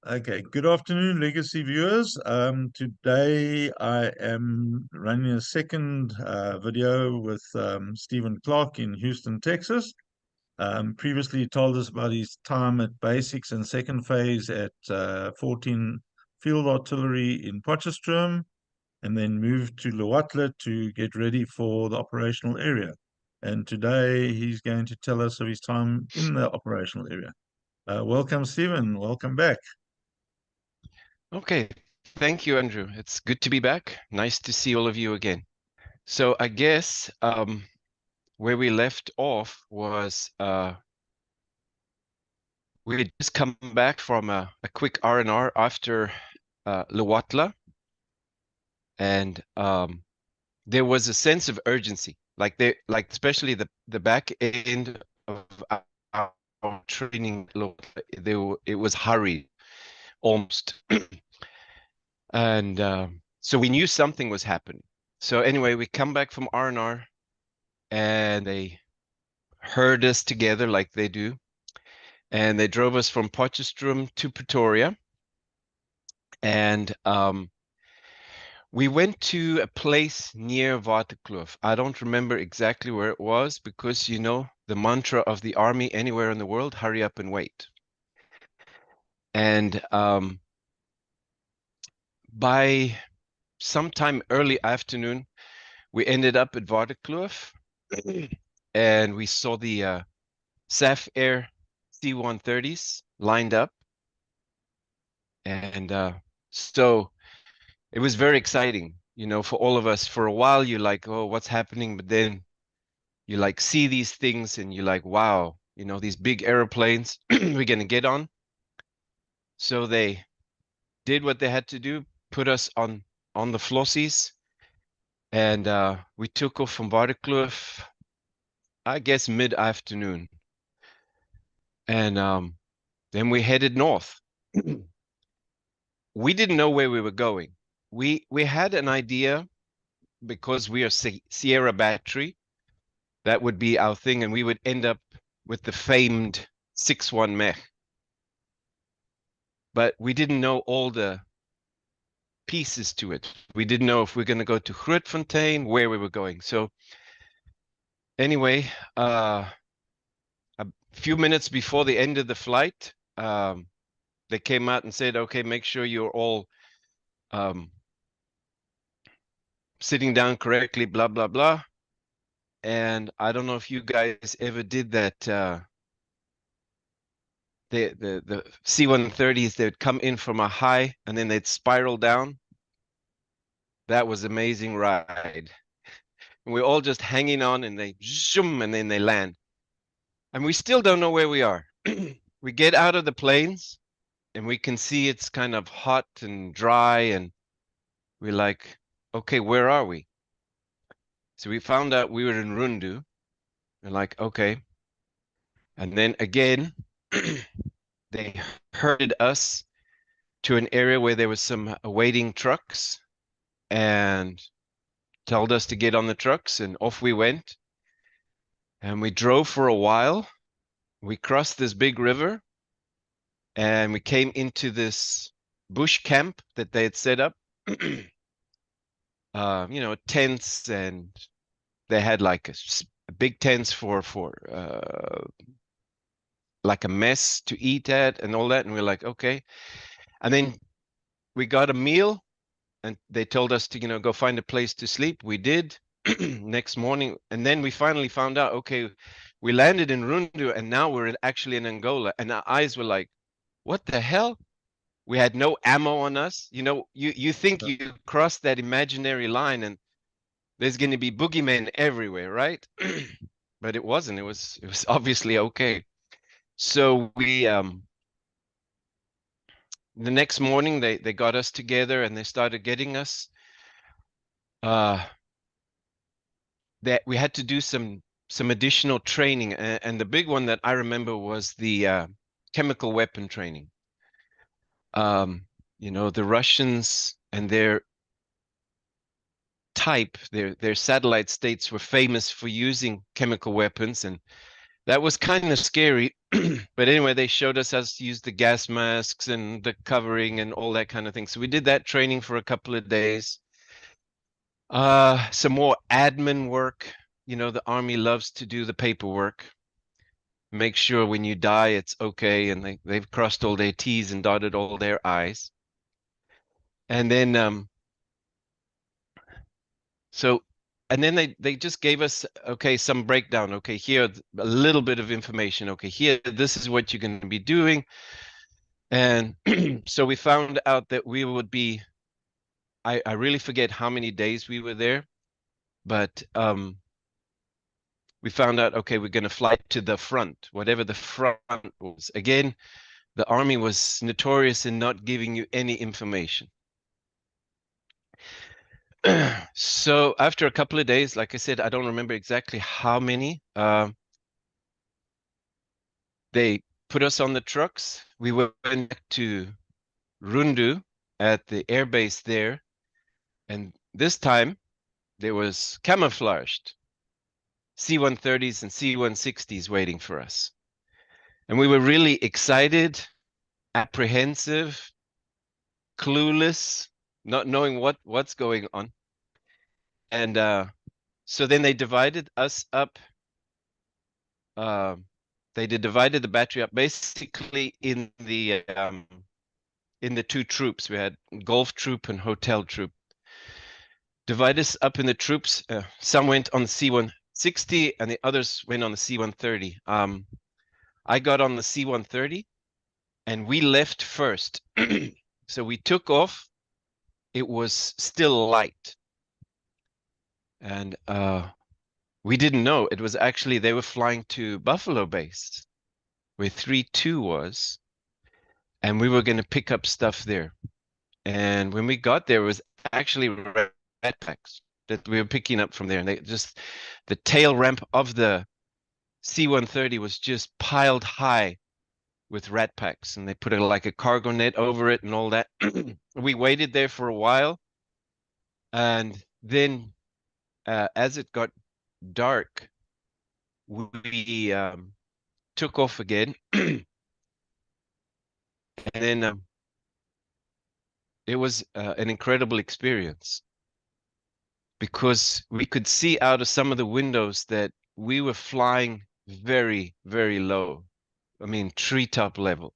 Okay, good afternoon, Legacy viewers. Today I am running a second video with Stephen Clark in Houston, Texas. Previously he told us about his time at basics and second phase at 14 Field Artillery in Potchefstroom, and then moved to Luatla to get ready for the operational area. And today he's going to tell us of his time in the operational area. Welcome, Stephen. Welcome back. Okay, thank you, Andrew. It's good to be back. Nice to see all of you again. So I guess where we left off was we had just come back from a quick R&R after Luatla, and there was a sense of urgency, like especially the back end of our training. It was hurried almost. And so we knew something was happening. So anyway, we come back from R&R, and they herd us together like they do. And they drove us from Potchefstroom to Pretoria. And we went to a place near Whitaker. I don't remember exactly where it was because, you know, the mantra of the army anywhere in the world, hurry up and wait. And by sometime early afternoon, we ended up at Waterkloof, and we saw the SAF Air C-130s lined up. And so it was very exciting, you know, for all of us. For a while, you're like, oh, what's happening? But then you like see these things and you're like, wow, you know, these big airplanes we're going to get on. So they did what they had to do, put us on the flossies. And we took off from Waterkloof, I guess mid-afternoon. And then we headed north. We didn't know where we were going. We had an idea because we are Sierra Battery. That would be our thing, and we would end up with the famed 6-1 Mech. But we didn't know all the pieces to it. We didn't know if we're going to go to Grootfontein, where we were going. So anyway, a few minutes before the end of the flight, they came out and said, okay, make sure you're all sitting down correctly, blah, blah, blah. And I don't know if you guys ever did that. The C-130s, they'd come in from a high and then they'd spiral down. That was amazing ride. And we're all just hanging on, and they zoom, and then they land. And we still don't know where we are. We get out of the planes and we can see it's kind of hot and dry, and we're like, okay, where are we? So we found out we were in Rundu. We're like, okay. And then again, they herded us to an area where there was some awaiting trucks and told us to get on the trucks, and off we went. And we drove for a while. We crossed this big river, and we came into this bush camp that they had set up. You know, tents, and they had like a big tents for like a mess to eat at and all that. And we're like, okay. And then we got a meal, and they told us to, you know, go find a place to sleep. We did. Next morning, and then we finally found out, okay, we landed in Rundu, and now we're actually in Angola. And our eyes were like, what the hell? We had no ammo on us. You know, you think you cross that imaginary line and there's going to be boogeymen everywhere, right? But it wasn't. It was obviously okay. So we the next morning they got us together, and they started getting us that we had to do some additional training, and the big one that I remember was the chemical weapon training. You know, the Russians and their type, their satellite states were famous for using chemical weapons, and that was kind of scary. But anyway, they showed us how to use the gas masks and the covering and all that kind of thing. So we did that training for a couple of days. Some more admin work. You know, the Army loves to do the paperwork. Make sure when you die, it's okay. And they've crossed all their T's and dotted all their I's. And then, and then they just gave us, okay, some breakdown. Okay, here, a little bit of information. Okay, here, this is what you're going to be doing. And so we found out that we would be, I really forget how many days we were there, but we found out, okay, we're going to fly to the front, whatever the front was. Again, the Army was notorious in not giving you any information. So after a couple of days, like I said, I don't remember exactly how many, they put us on the trucks. We went back to Rundu at the airbase there. And this time there was camouflaged C-130s and C-160s waiting for us. And we were really excited, apprehensive, clueless, not knowing what's going on. And so then they divided us up. They divided the battery up basically in the two troops. We had golf troop and hotel troop. Divide us up in the troops. Some went on the C-160 and the others went on the C-130. I got on the C-130 and we left first. So we took off. It was still light. And we didn't know. It was actually, they were flying to Buffalo Base, where 3-2 was. And we were going to pick up stuff there. And when we got there, it was actually red packs that we were picking up from there. And they just, the tail ramp of the C-130 was just piled high with rat packs. And they put like a cargo net over it and all that. We waited there for a while. And then as it got dark, we took off again. And then it was an incredible experience because we could see out of some of the windows that we were flying very, very low. I mean, treetop level.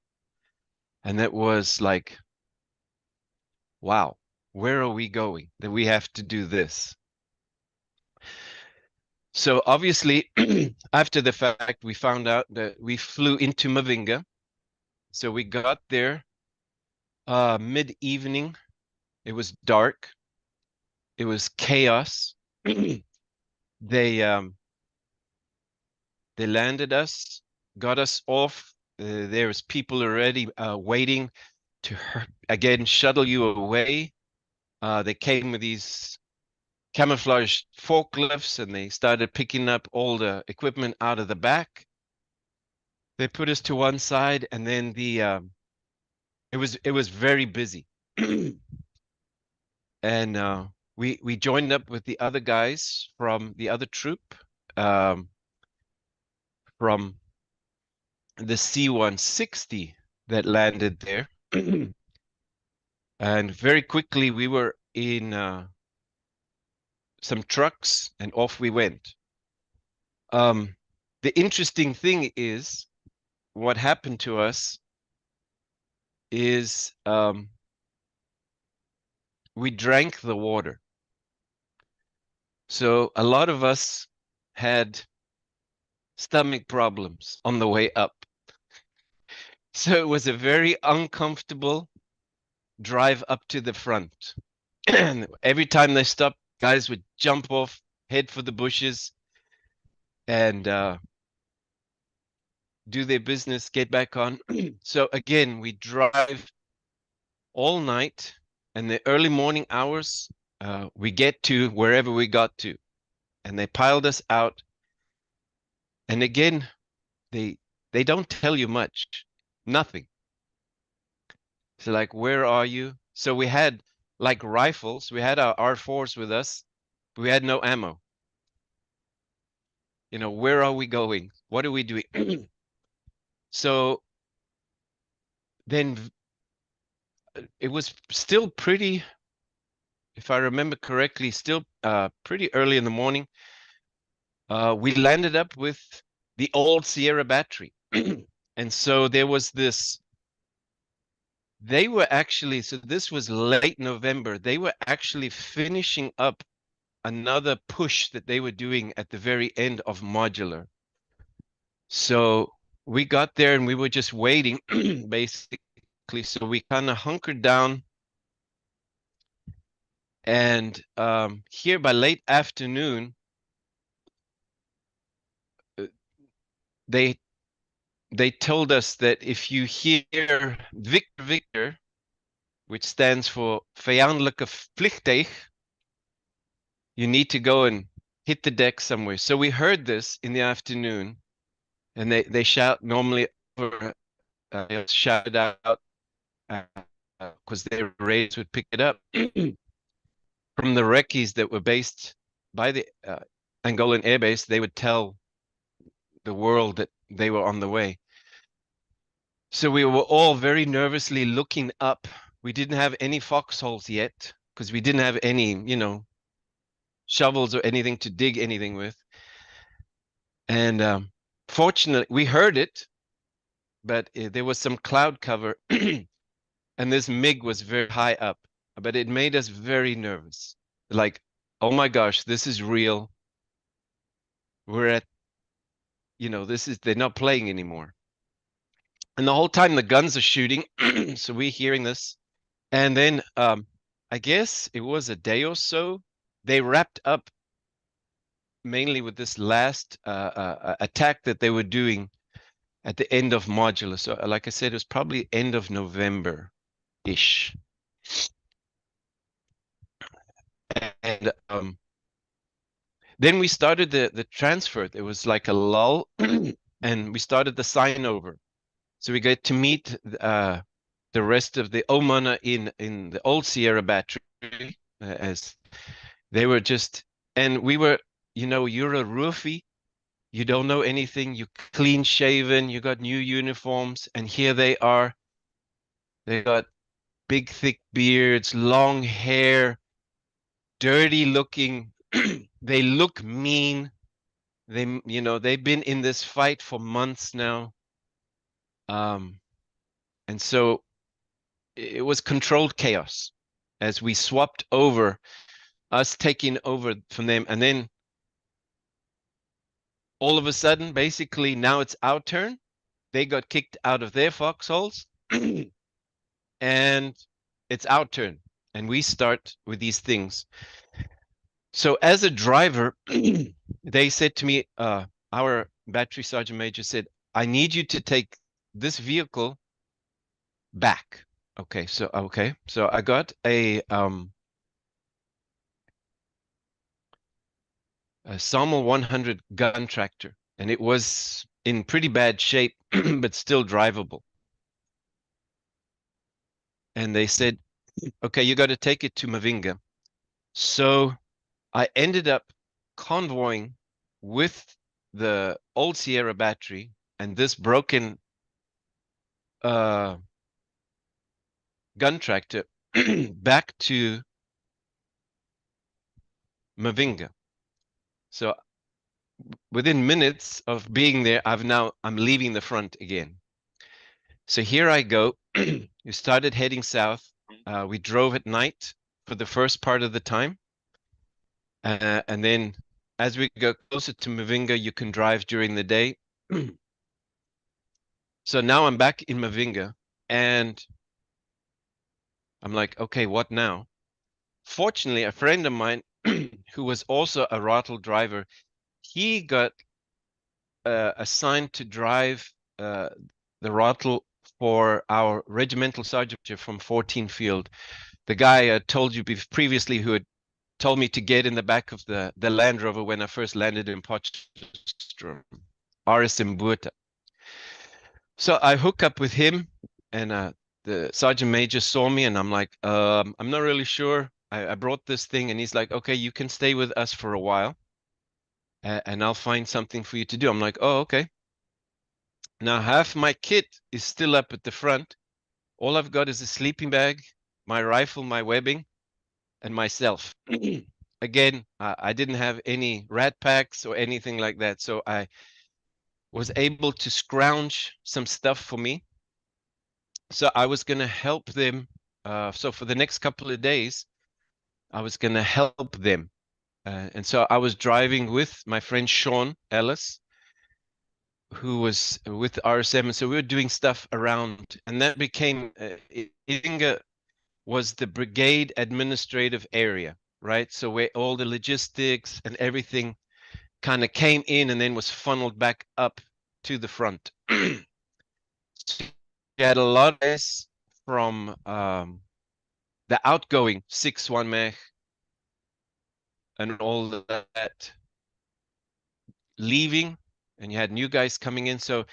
And that was like, wow, where are we going that we have to do this? So obviously, after the fact, we found out that we flew into Mavinga. So we got there mid-evening. It was dark. It was chaos. They landed us, got us off. There was people already waiting to, again, shuttle you away. They came with these camouflaged forklifts and they started picking up all the equipment out of the back. They put us to one side and then it was very busy. And we joined up with the other guys from the other troop, from the C-160 that landed there. And very quickly we were in some trucks and off we went. The interesting thing is what happened to us is we drank the water. So a lot of us had stomach problems on the way up. So it was a very uncomfortable drive up to the front. And every time they stopped, guys would jump off, head for the bushes, and do their business, get back on. So again, we drive all night, and the early morning hours, we get to wherever we got to, and they piled us out. And again, they don't tell you much, nothing. So like, where are you? So we had like rifles, we had our R4s with us, but we had no ammo. You know, where are we going? what are we doing? So then it was still pretty, if I remember correctly, still pretty early in the morning. We landed up with the old Sierra battery. And so there was this, they were actually, so this was late November, they were actually finishing up another push that they were doing at the very end of modular. So we got there and we were just waiting, basically. So we kind of hunkered down. And here by late afternoon, they told us that if you hear Victor Victor, which stands for vijandelijke vliegtuig, you need to go and hit the deck somewhere. So we heard this in the afternoon, and they shout normally over, shout out because their radios would pick it up from the recce's that were based by the Angolan air base. They would tell the world that they were on the way. So we were all very nervously looking up. We didn't have any foxholes yet because we didn't have any, shovels or anything to dig anything with. And fortunately, we heard it, but there was some cloud cover and this MiG was very high up, but it made us very nervous. Like, oh my gosh, this is real. We're at, they're not playing anymore. And the whole time the guns are shooting, so we're hearing this. And then I guess it was a day or so, they wrapped up mainly with this last attack that they were doing at the end of modular. So like I said, it was probably end of November-ish. And then we started the transfer. There was like a lull and we started the sign over. So we get to meet the rest of the Omana in the old Sierra battery, as they were just, and we were, you're a roofie, you don't know anything, you clean shaven, you got new uniforms, and here they are. They got big, thick beards, long hair, dirty looking. They look mean. They've been in this fight for months now. And so it was controlled chaos as we swapped over, us taking over from them. And then all of a sudden, basically now it's our turn. They got kicked out of their foxholes and it's our turn. And we start with these things. So as a driver, they said to me, our battery sergeant major said, I need you to take this vehicle back. Okay, so I got a Samuel 100 gun tractor, and it was in pretty bad shape, but still drivable. And they said, okay, you got to take it to Mavinga. So I ended up convoying with the old Sierra battery and this broken gun tractor back to Mavinga. So within minutes of being there, I'm leaving the front again. So here I go. We started heading south. We drove at night for the first part of the time. And then as we go closer to Mavinga, you can drive during the day. So now I'm back in Mavinga and I'm like, okay, what now? Fortunately, a friend of mine who was also a rattle driver, he got assigned to drive the rattle for our regimental sergeant from 14 Field. The guy I told you previously who had told me to get in the back of the Land Rover when I first landed in Potchefstroom, RS Mbuta. So I hook up with him and the sergeant major saw me and I'm like, I'm not really sure. I brought this thing and he's like, okay, you can stay with us for a while and I'll find something for you to do. I'm like, oh, okay. Now half my kit is still up at the front. All I've got is a sleeping bag, my rifle, my webbing, and myself. Again, I didn't have any rat packs or anything like that, so I was able to scrounge some stuff for me. So I was going to help them. So for the next couple of days, I was going to help them. And so I was driving with my friend Sean Ellis, who was with RSM. And so we were doing stuff around, and that became, Inga was the brigade administrative area, right? So where all the logistics and everything kind of came in and then was funneled back up to the front. You had a lot of guys from the outgoing 6-1 Mech and all that leaving, and you had new guys coming in. So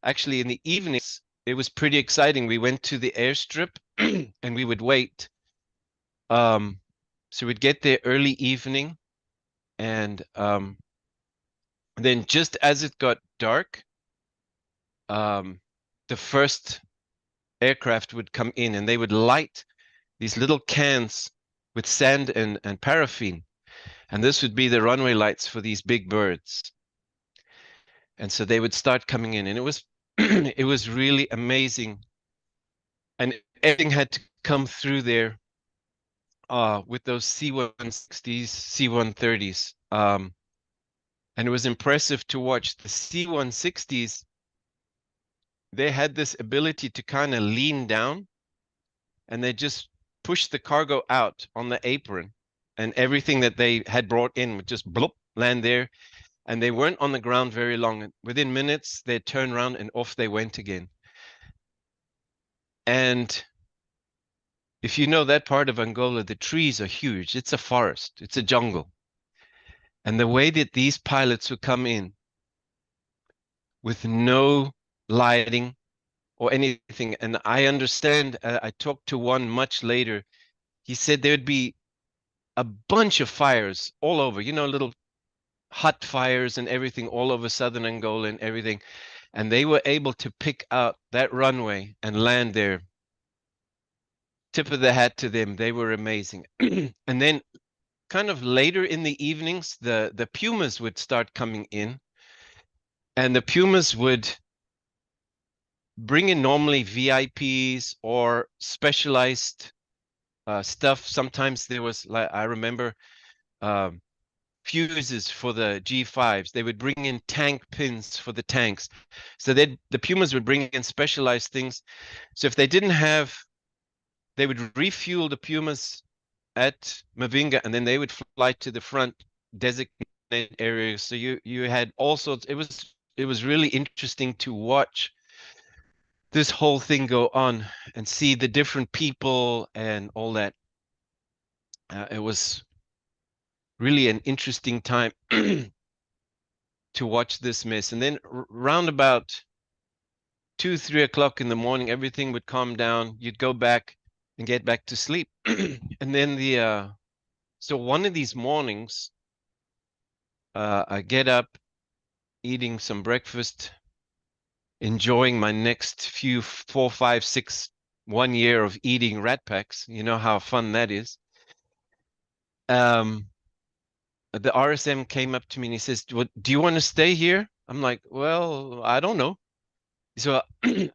actually in the evenings, it was pretty exciting. We went to the airstrip and we would wait. So we'd get there early evening, and then just as it got dark, the first aircraft would come in and they would light these little cans with sand and paraffin. And this would be the runway lights for these big birds. And so they would start coming in, and it was it was really amazing. And everything had to come through there with those C-160s, C-130s. And it was impressive to watch. The C-160s, they had this ability to kind of lean down, and they just push the cargo out on the apron, and everything that they had brought in would just bloop, land there. And they weren't on the ground very long. Within minutes, they'd turn around and off they went again. And if you know that part of Angola, the trees are huge. It's a forest. It's a jungle. And the way that these pilots would come in with no lighting or anything, and I understand, I talked to one much later. He said there'd be a bunch of fires all over, little hot fires and everything all over southern Angola and everything. And they were able to pick out that runway and land there. Tip of the hat to them. They were amazing. And then kind of later in the evenings, the Pumas would start coming in. And the Pumas would bring in normally VIPs or specialized stuff. Sometimes there was, like, I remember, fuses for the G5s. They would bring in tank pins for the tanks. So the Pumas would bring in specialized things. So if they didn't have, they would refuel the Pumas at Mavinga, and then they would fly to the front designated areas. So you had all sorts. It was really interesting to watch this whole thing go on and see the different people and all that. It was really an interesting time to watch this mess. And then round about 2-3 o'clock in the morning, everything would calm down. You'd go back and get back to sleep. And then so one of these mornings, I get up, eating some breakfast, enjoying my next few 4, 5, 6, 1 year of eating rat packs. You know how fun that is. The RSM came up to me and he says, "Do you want to stay here?" I'm like, "Well, I don't know." So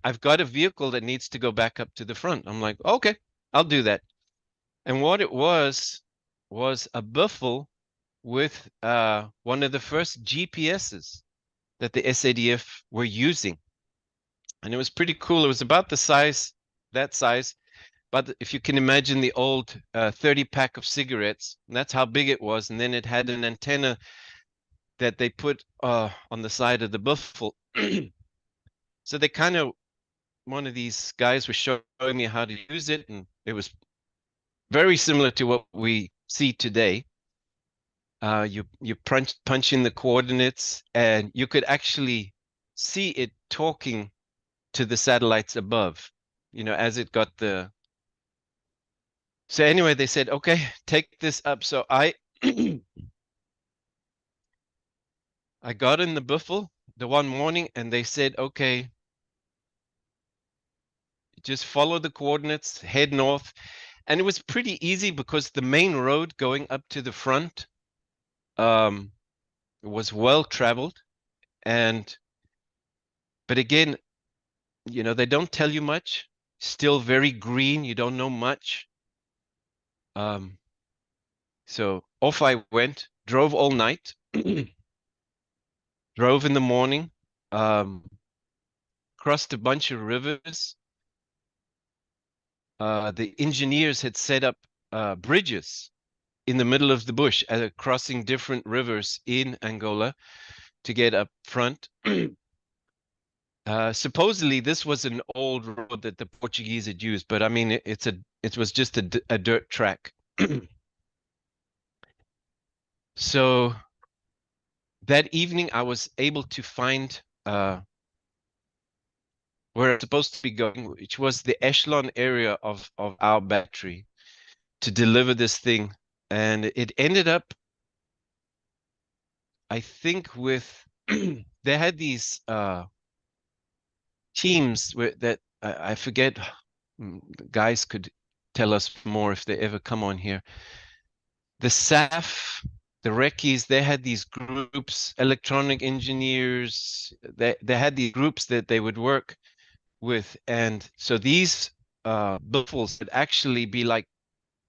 I've got a vehicle that needs to go back up to the front. I'm like, "Okay, I'll do that." And what it was a buffle with one of the first GPSs that the SADF were using. And it was pretty cool. It was about the size, that size. But if you can imagine the old 30 pack of cigarettes, that's how big it was. And then it had an antenna that they put on the side of the buffle. So they kind of, one of these guys was showing me how to use it. And it was very similar to what we see today. You punch in the coordinates, and you could actually see it talking to the satellites above, as it got the. So anyway, they said, "Okay, take this up." So I got in the buffle the one morning, and they said, "Okay, just follow the coordinates, head north. And it was pretty easy because the main road going up to the front was well traveled. But again, you know, they don't tell you much. Still very green. You don't know much. So off I went, drove all night, drove in the morning, crossed a bunch of rivers. The engineers had set up bridges in the middle of the bush, crossing different rivers in Angola to get up front. Supposedly this was an old road that the Portuguese had used, but I mean, it was just a dirt track. So that evening I was able to find where I'm supposed to be going, which was the echelon area of our battery to deliver this thing. And it ended up, I think, with they had these teams that I forget. The guys could tell us more if they ever come on here. The SAF, the Reckies, they had these groups, electronic engineers. They had these groups that they would work with, and so these buffles would actually be like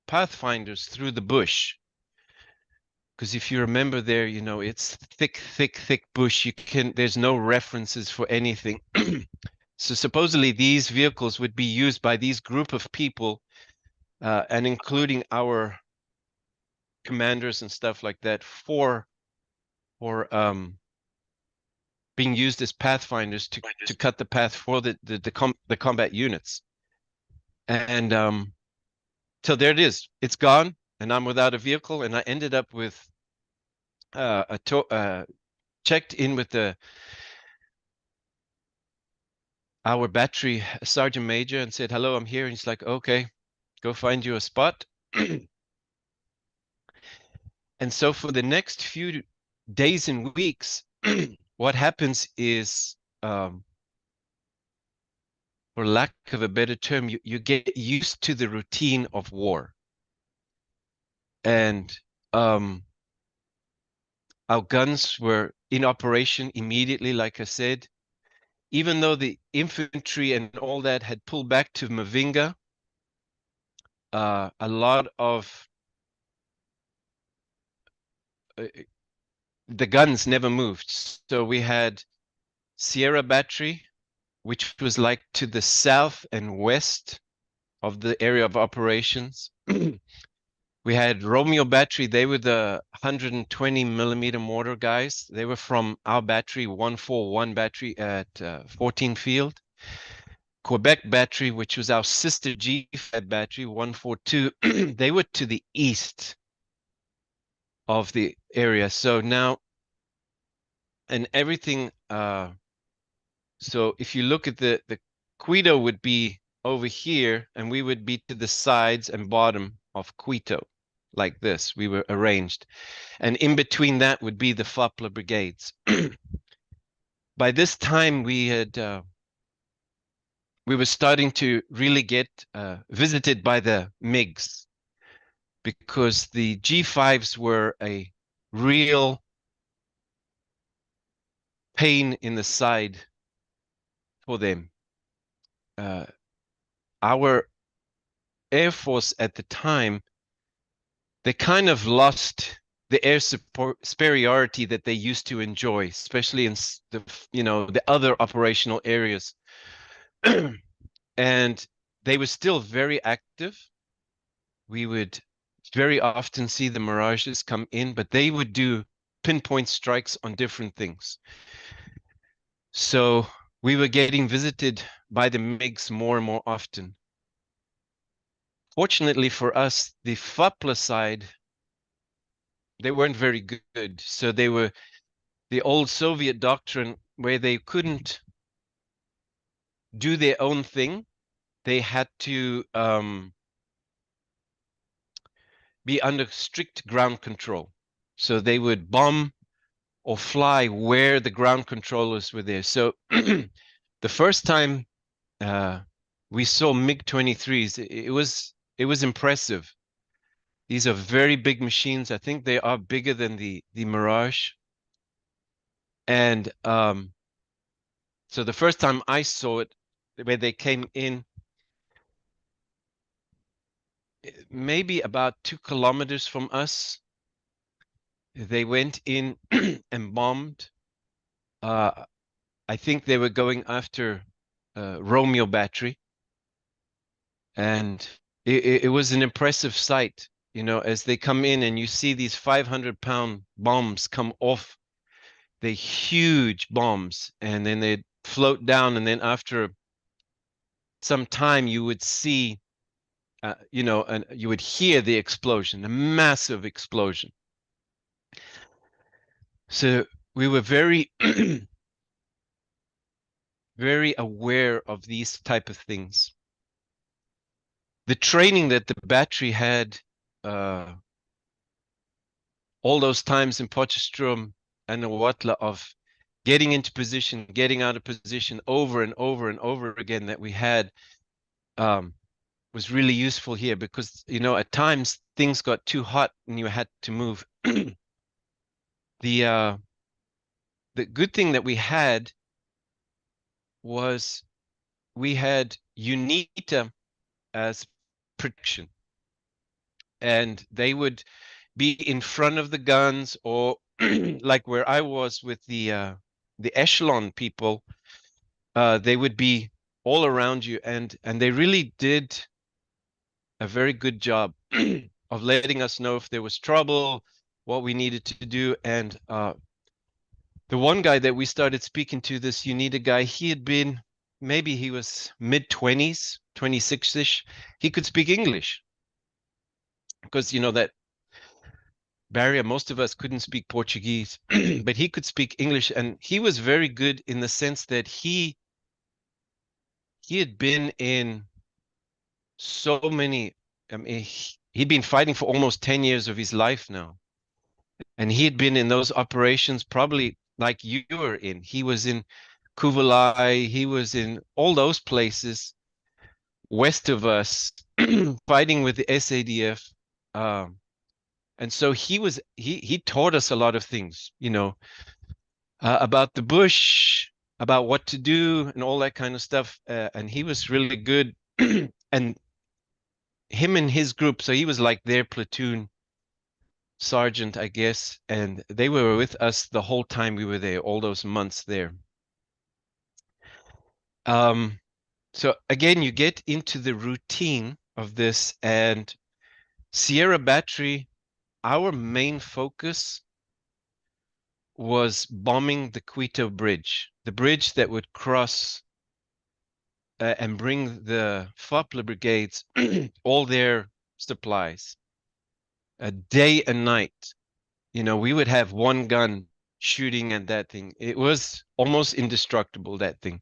pathfinders through the bush. Because if you remember there, you know, it's thick, thick, thick bush. There's no references for anything. So supposedly these vehicles would be used by these group of people, and including our commanders and stuff like that, for being used as pathfinders to cut the path for the combat units. And so there it is. It's gone, and I'm without a vehicle, and I ended up with checked in with our battery sergeant major and said, hello, I'm here. And he's like, okay, go find you a spot. And so for the next few days and weeks, what happens is, for lack of a better term, you get used to the routine of war. And our guns were in operation immediately, like I said. Even though the infantry and all that had pulled back to Mavinga, a lot of the guns never moved. So we had Sierra Battery, which was like to the south and west of the area of operations. We had Romeo Battery. They were the 120 millimeter mortar guys. They were from our battery, 141 battery at 14 Field. Quebec Battery, which was our sister G5 battery, 142. They were to the east of the area. So now, and everything, so if you look at the Quito would be over here, and we would be to the sides and bottom of Quito, like this. We were arranged. And in between that would be the Fapla brigades. By this time, we were starting to really get visited by the MiGs, because the G5s were a real pain in the side for them. Our Air Force at the time, they kind of lost the air superiority that they used to enjoy, especially in the other operational areas. And they were still very active. We would very often see the Mirages come in, but they would do pinpoint strikes on different things. So we were getting visited by the MiGs more and more often. Fortunately for us, the Fapla side, they weren't very good. So they were the old Soviet doctrine where they couldn't do their own thing. They had to be under strict ground control. So they would bomb or fly where the ground controllers were there. So the first time we saw MiG-23s. It was impressive. These are very big machines. I think they are bigger than the Mirage. And so the first time I saw it, where they came in, maybe about 2 kilometers from us, they went in and bombed. I think they were going after Romeo battery. And it was an impressive sight, you know, as they come in and you see these 500-pound bombs come off, the huge bombs, and then they'd float down, and then after some time you would see, you know, and you would hear the explosion, a massive explosion. So we were very, very aware of these type of things. The training that the battery had, all those times in Potchefstroom and Omatia of getting into position, getting out of position over and over and over again that we had, was really useful here, because, you know, at times things got too hot and you had to move. The good thing that we had was we had UNITA as protection, and they would be in front of the guns, or like where I was with the echelon people, they would be all around you, and they really did a very good job of letting us know if there was trouble, what we needed to do. And the one guy that we started speaking to, this UNITA guy, he had been, maybe he was mid-20s, 26-ish. He could speak English, because, you know, that barrier, most of us couldn't speak Portuguese, but he could speak English, and he was very good in the sense that he had been in so many, I mean, he'd been fighting for almost 10 years of his life now. And he had been in those operations probably like you were in. He was in Kuvalai, he was in all those places west of us, fighting with the SADF. And so he taught us a lot of things, you know, about the bush, about what to do and all that kind of stuff. And he was really good. And him and his group, so he was like their platoon sergeant, I guess, and they were with us the whole time we were there, all those months there. So again, you get into the routine of this, and Sierra Battery, our main focus was bombing the Quito Bridge, the bridge that would cross and bring the Fopler brigades all their supplies. Day and night, you know, we would have one gun shooting at that thing. It was almost indestructible, that thing.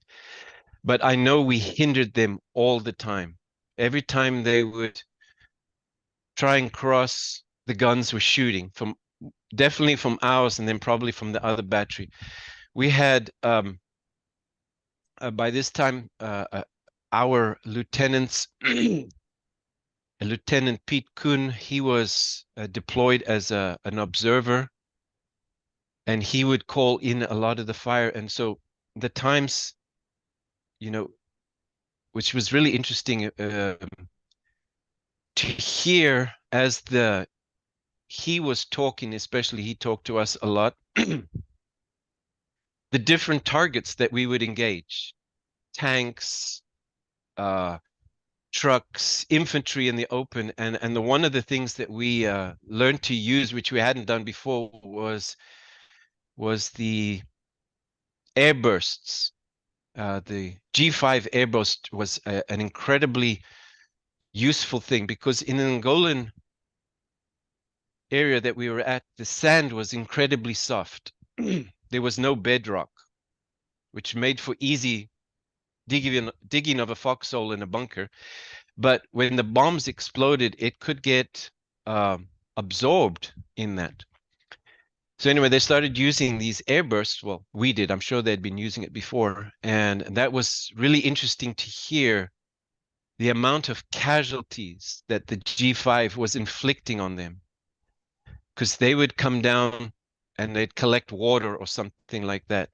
But I know we hindered them all the time. Every time they would try and cross, the guns were shooting from, definitely from ours, and then probably from the other battery. We had, by this time, our lieutenants, Lieutenant Pete Kuhn, he was deployed as an observer, and he would call in a lot of the fire. And so the times, you know, which was really interesting to hear as he was talking, especially he talked to us a lot, the different targets that we would engage, tanks, trucks, infantry in the open. And one of the things that we learned to use, which we hadn't done before, was the airbursts. The G5 airburst was an incredibly useful thing, because in an Angolan area that we were at, the sand was incredibly soft. There was no bedrock, which made for easy digging of a foxhole in a bunker. But when the bombs exploded, it could get absorbed in that. So anyway, they started using these airbursts. Well, we did. I'm sure they'd been using it before. And that was really interesting to hear the amount of casualties that the G5 was inflicting on them, because they would come down and they'd collect water or something like that.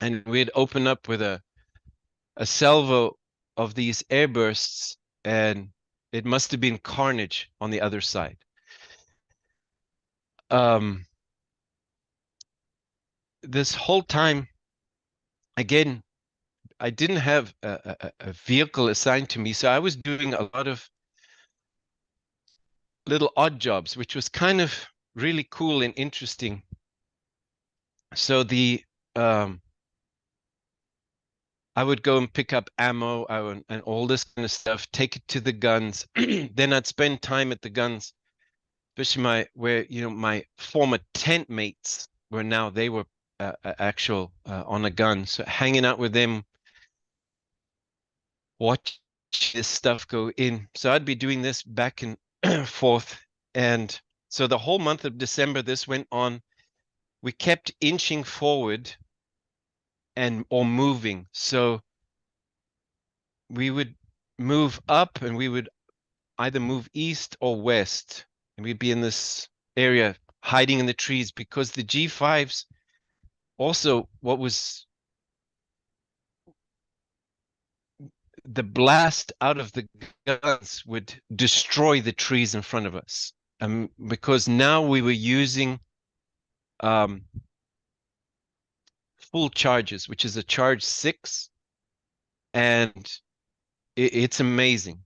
And we'd open up with a salvo of these airbursts, and it must have been carnage on the other side. This whole time, again, I didn't have a vehicle assigned to me, so I was doing a lot of little odd jobs, which was kind of really cool and interesting. So I would go and pick up ammo and all this kind of stuff, take it to the guns. Then I'd spend time at the guns, especially my former tent mates they were actual on a gun. So hanging out with them, watch this stuff go in. So I'd be doing this back and forth. And so the whole month of December, this went on. We kept inching forward or moving. So we would move up and we would either move east or west. And we'd be in this area hiding in the trees, because the G5s also, what was the blast out of the guns would destroy the trees in front of us. Because now we were using full charges, which is a charge 6, and it's amazing,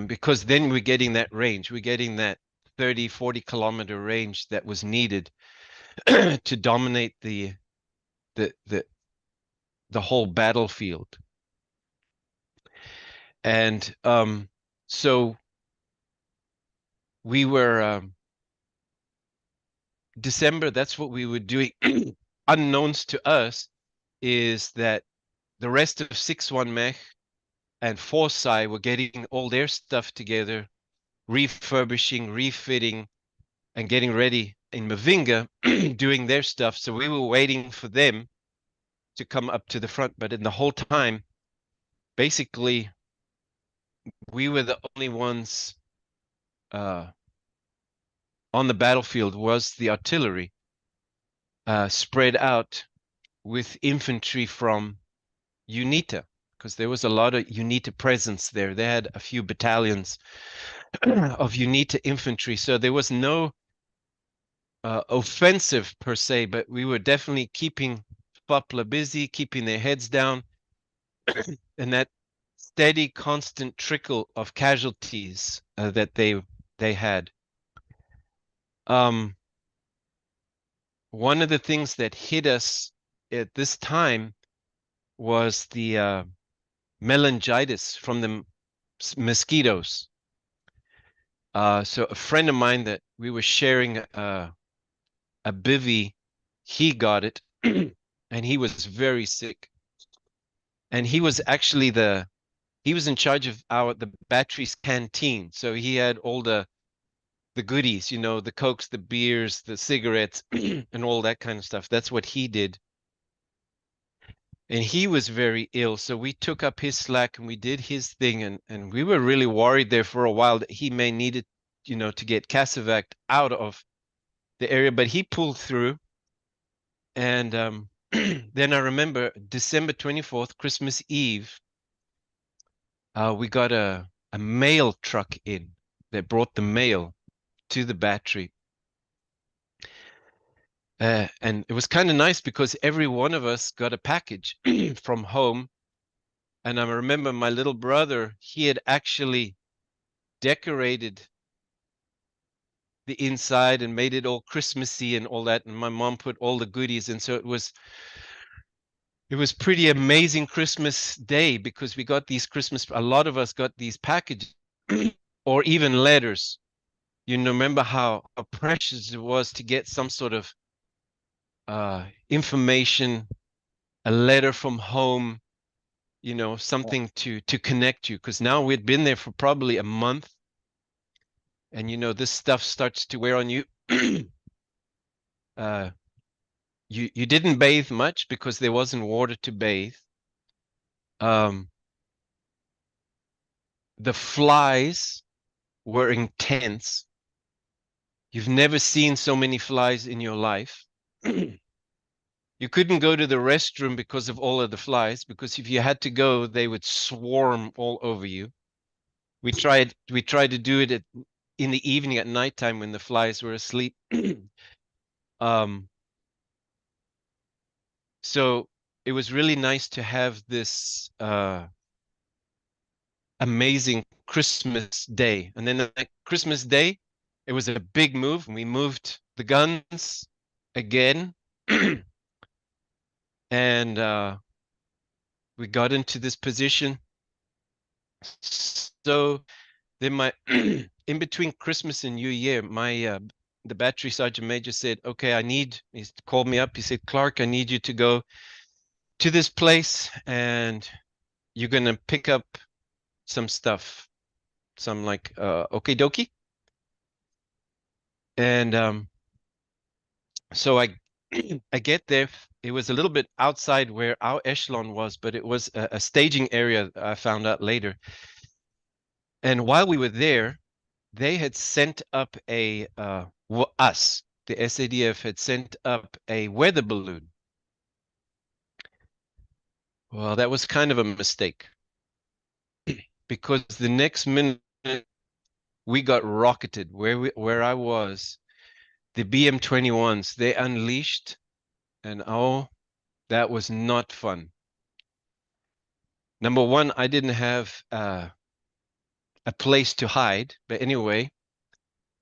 because then we're getting that range. We're getting that 30-40 kilometer range that was needed to dominate the whole battlefield. And so we were December, that's what we were doing. Unknowns to us is that the rest of 6-1 Mech and Forsyth were getting all their stuff together, refurbishing, refitting, and getting ready in Mavinga, doing their stuff. So we were waiting for them to come up to the front. But in the whole time, basically, we were the only ones on the battlefield. Was the artillery spread out with infantry from UNITA, because there was a lot of UNITA presence there. They had a few battalions of UNITA infantry, so there was no offensive per se, but we were definitely keeping Fapla busy, keeping their heads down, and that steady, constant trickle of casualties that they had. One of the things that hit us at this time was the meningitis from the mosquitoes. So a friend of mine that we were sharing a bivvy, he got it, and he was very sick. And he was actually he was in charge of the battery's canteen. So he had all the goodies, the Cokes, the beers, the cigarettes, and all that kind of stuff. That's what he did. And he was very ill. So we took up his slack and we did his thing. And we were really worried there for a while that he may need it, to get Casevac out of the area, but he pulled through. And then I remember December 24th, Christmas Eve, we got a mail truck in that brought the mail to the battery. And it was kind of nice because every one of us got a package from home. And I remember my little brother, he had actually decorated the inside and made it all Christmassy and all that. And my mom put all the goodies in. So it was pretty amazing Christmas day, because we got these a lot of us got these packages or even letters. Remember how precious it was to get some sort of information, a letter from home, something to connect you. Because now we'd been there for probably a month, and this stuff starts to wear on you. You didn't bathe much because there wasn't water to bathe. The flies were intense. You've never seen so many flies in your life. You couldn't go to the restroom because of all of the flies, because if you had to go, they would swarm all over you. We tried to do it in the evening at nighttime when the flies were asleep. So it was really nice to have this amazing Christmas day. And then like Christmas day, it was a big move. We moved the guns again. And we got into this position. So then my in between Christmas and New Year, my the battery sergeant major said, okay, he called me up. He said, Clark, I need you to go to this place and you're going to pick up some stuff, some like okie dokie. And so I I get there. It was a little bit outside where our echelon was, but it was a staging area, I found out later. And while we were there, they had sent up the SADF had sent up a weather balloon. Well, that was kind of a mistake because the next minute we got rocketed where I was. The BM-21s, they unleashed, and oh, that was not fun. Number one, I didn't have a place to hide, but anyway,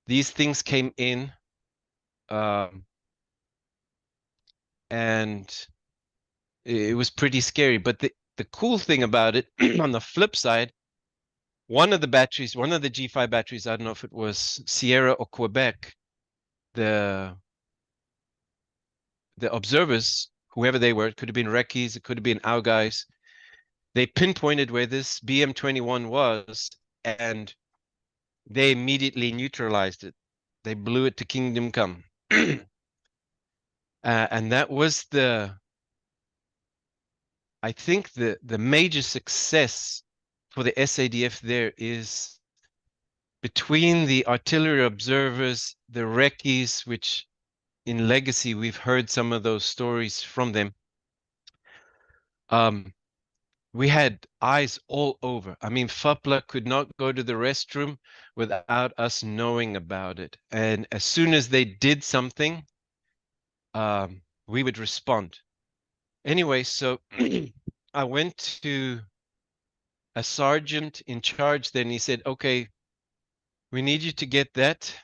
these things came in, and it was pretty scary. But the cool thing about it, on the flip side, one of the G5 batteries, I don't know if it was Sierra or Quebec, the observers, whoever they were, it could have been Recce's, it could have been our guys, they pinpointed where this BM-21 was, and they immediately neutralized it. They blew it to kingdom come. And that was I think the major success for the SADF there is between the artillery observers, the Recce's, which in Legacy, we've heard some of those stories from them. We had eyes all over. I mean, Fapla could not go to the restroom without us knowing about it. And as soon as they did something, we would respond. Anyway, so I went to a sergeant in charge. Then he said, okay, we need you to get that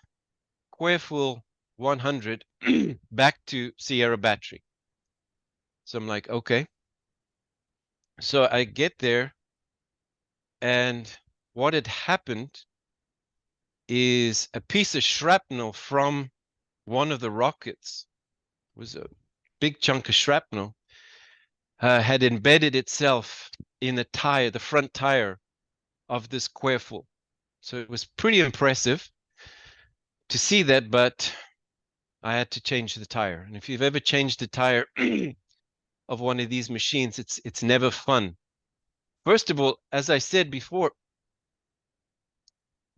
Quairful 100 back to Sierra Battery. So I'm like, okay. So I get there, and what had happened is a piece of shrapnel from one of the rockets, it was a big chunk of shrapnel, had embedded itself in the tire, the front tire of this Quairful. So it was pretty impressive to see that, but I had to change the tire. And if you've ever changed the tire of one of these machines, it's never fun. First of all, as I said before,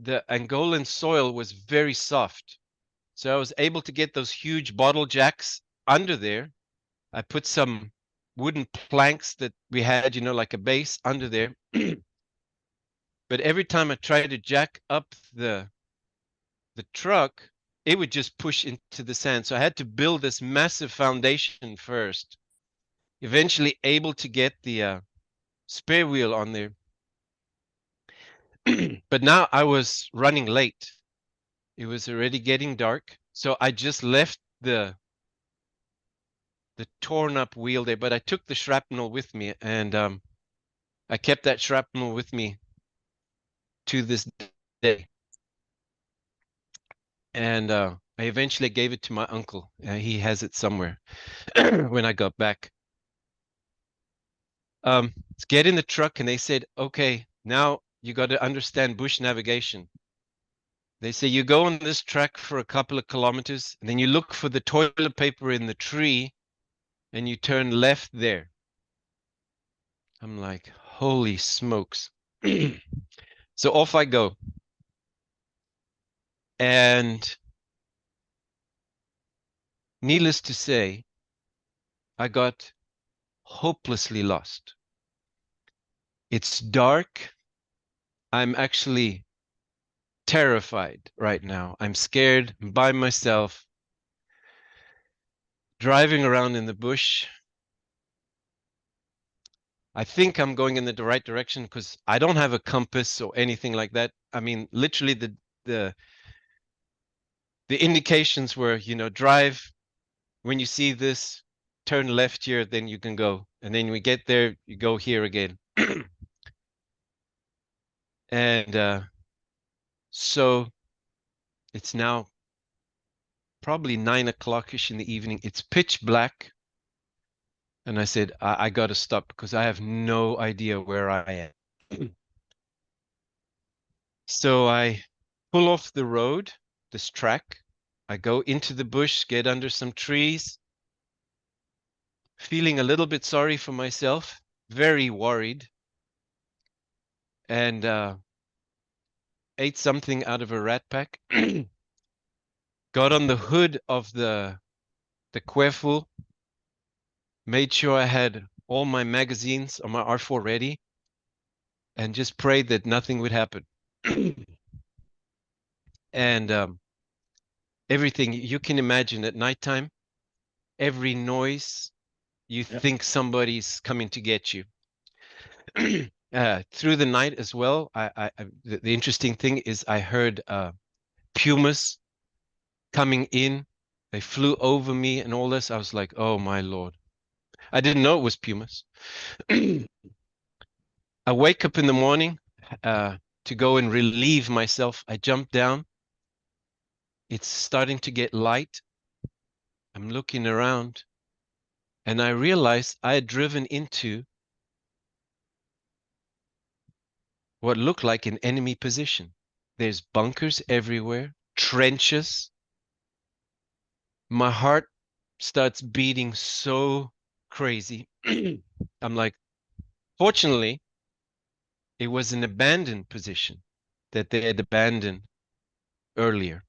the Angolan soil was very soft. So I was able to get those huge bottle jacks under there. I put some wooden planks that we had, like a base under there. But every time I tried to jack up the truck, it would just push into the sand. So I had to build this massive foundation first. Eventually able to get the spare wheel on there. But now I was running late. It was already getting dark. So I just left the torn up wheel there, but I took the shrapnel with me, and I kept that shrapnel with me to this day. And I eventually gave it to my uncle. He has it somewhere when I got back. Let's get in the truck, and they said, okay, now you got to understand bush navigation. They say you go on this track for a couple of kilometers, and then you look for the toilet paper in the tree, and you turn left there. I'm like, holy smokes. So off I go. And needless to say, I got hopelessly lost. It's dark. I'm actually terrified right now. I'm scared. I'm by myself, driving around in the bush. I think I'm going in the right direction because I don't have a compass or anything like that. I mean, literally the indications were, drive. When you see this, turn left here, then you can go. And then we get there, you go here again. And so it's now probably 9 o'clock-ish in the evening. It's pitch black. And I said, I got to stop because I have no idea where I am. So I pull off the road, this track. I go into the bush, get under some trees, feeling a little bit sorry for myself, very worried, and ate something out of a rat pack. Got on the hood of the Kwefu, made sure I had all my magazines on my R4 ready, and just prayed that nothing would happen. And everything you can imagine at nighttime, every noise, you think somebody's coming to get you. Through the night as well, the interesting thing is I heard pumas coming in. They flew over me and all this. I was like, oh my Lord. I didn't know it was pumas. I wake up in the morning to go and relieve myself. I jump down. It's starting to get light. I'm looking around and I realized I had driven into what looked like an enemy position. There's bunkers everywhere, trenches. My heart starts beating so crazy. I'm like, fortunately, it was an abandoned position that they had abandoned earlier.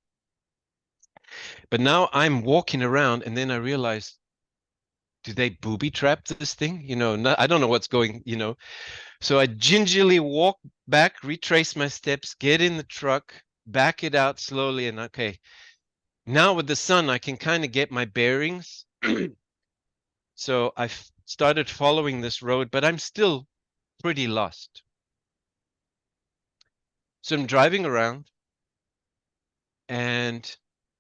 But now I'm walking around and then I realized, do they booby trap this thing? I don't know what's going, So I gingerly walk back, retrace my steps, get in the truck, back it out slowly. And okay, now with the sun, I can kind of get my bearings. So I started following this road, but I'm still pretty lost. So I'm driving around and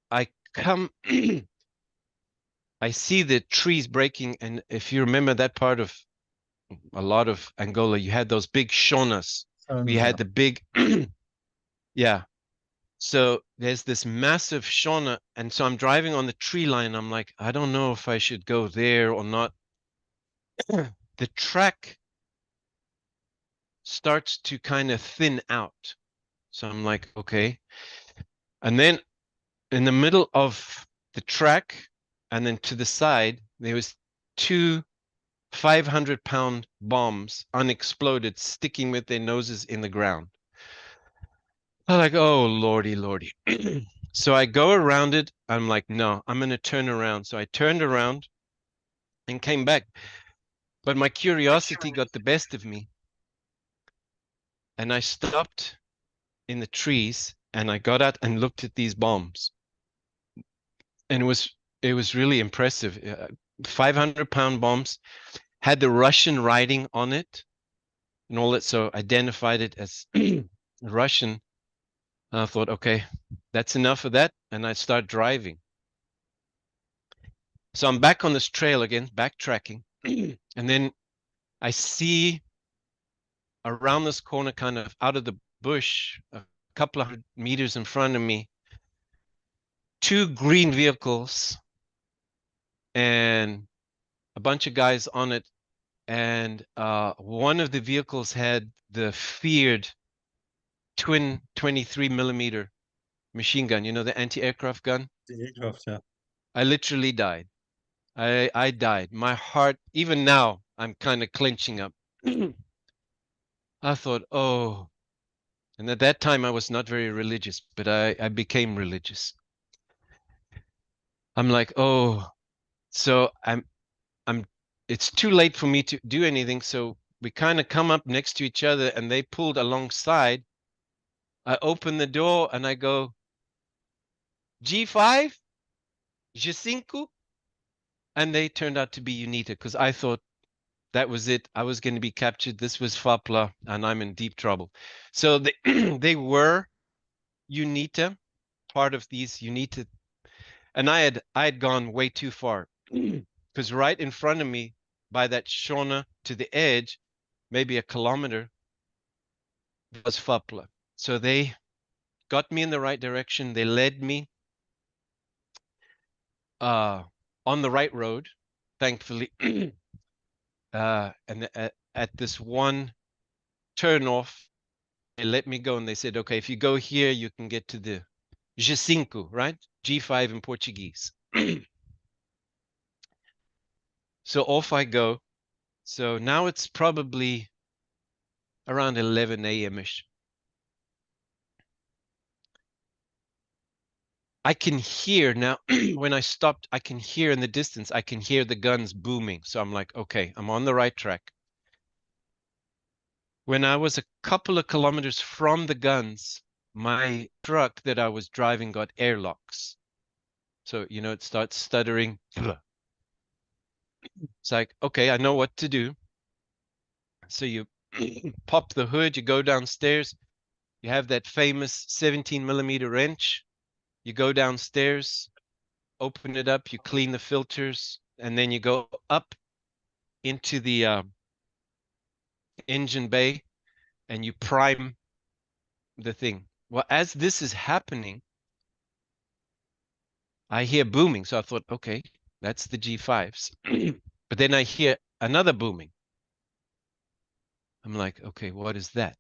I come, I see the trees breaking. And if you remember that part of a lot of Angola, you had those big shonas. We had the big, yeah. So there's this massive shona. And so I'm driving on the tree line. I'm like, I don't know if I should go there or not. The track starts to kind of thin out. So I'm like, okay. And then in the middle of the track and then to the side, there was two 500-pound bombs unexploded sticking with their noses in the ground. I'm like, oh, Lordy, Lordy. So I go around it. I'm like, no, I'm going to turn around. So I turned around and came back. But my curiosity got the best of me. And I stopped in the trees and I got out and looked at these bombs. And it was really impressive. 500-pound bombs had the Russian writing on it and all that. So identified it as Russian. And I thought, okay, that's enough of that. And I start driving. So I'm back on this trail again, backtracking. And then I see around this corner, kind of out of the bush, a couple of 100 meters in front of me, two green vehicles and a bunch of guys on it. And one of the vehicles had the feared twin 23 millimeter machine gun, the anti-aircraft gun. The aircraft, yeah. I literally died. I died. My heart, even now, I'm kind of clenching up. I thought, oh, And at that time, I was not very religious, but I became religious. I'm like, oh, so I'm, it's too late for me to do anything. So we kind of come up next to each other and they pulled alongside. I open the door and I go, G5, G5, and they turned out to be UNITA because I thought that was it. I was going to be captured. This was FAPLA and I'm in deep trouble. So they, they were UNITA, part of these UNITA, and I had gone way too far because right in front of me by that Shona to the edge, maybe a kilometer, was FAPLA. So they got me in the right direction. They led me on the right road, thankfully. And at this one turn off, they let me go and they said, okay, if you go here, you can get to the G5, right? G5 in Portuguese. So off I go. So now it's probably around 11 a.m.-ish. I can hear now, when I stopped, I can hear in the distance, I can hear the guns booming. So I'm like, okay, I'm on the right track. When I was a couple of kilometers from the guns, my truck that I was driving got airlocks. So, you know, it starts stuttering. It's like, okay, I know what to do. So you pop the hood, you go downstairs, you have that famous 17mm wrench, you go downstairs, open it up, you clean the filters, and then you go up into the engine bay and you prime the thing. Well, as this is happening, I hear booming. So I thought, okay, that's the G5s. But then I hear another booming. I'm like, okay, what is that?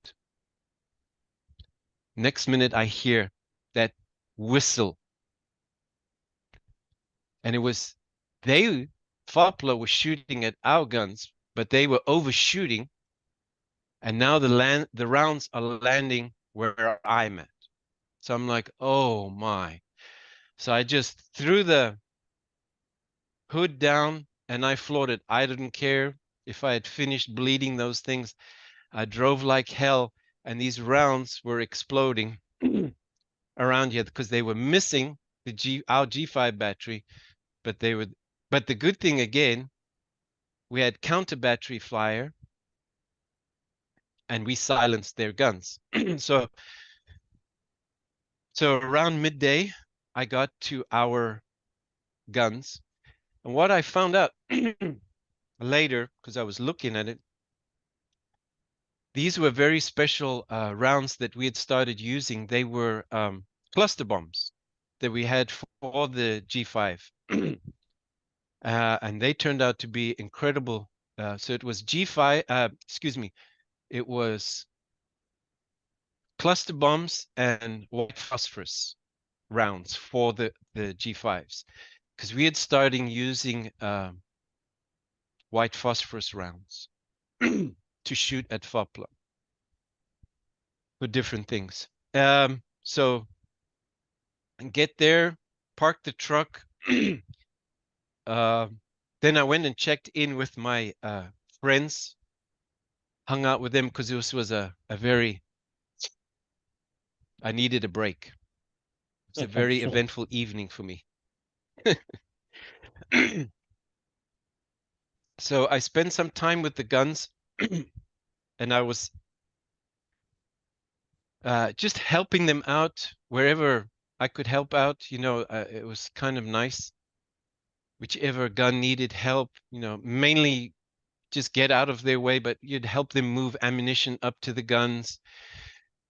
Next minute, I hear that whistle. And it was, they, FAPLA was shooting at our guns, but they were overshooting. And now the rounds are landing where I'm at. So I'm like, oh my. So I just threw the hood down and I floored it. I didn't care if I had finished bleeding those things. I drove like hell and these rounds were exploding around here because they were missing our G5 battery, but the good thing again, we had counter battery fire and we silenced their guns. so around midday, I got to our guns. And what I found out later, because I was looking at it, these were very special rounds that we had started using. They were cluster bombs that we had for the G5. And they turned out to be incredible. So it was G5, excuse me, it was cluster bombs and white phosphorus rounds for the G5s. Because we had started using white phosphorus rounds to shoot at FAPLA for different things. So get there, park the truck. Then I went and checked in with my friends, hung out with them because this was a very, I needed a break. It's a very Sure. eventful evening for me. So I spent some time with the guns and I was just helping them out wherever I could help out. You know, it was kind of nice. Whichever gun needed help, you know, mainly just get out of their way, but you'd help them move ammunition up to the guns.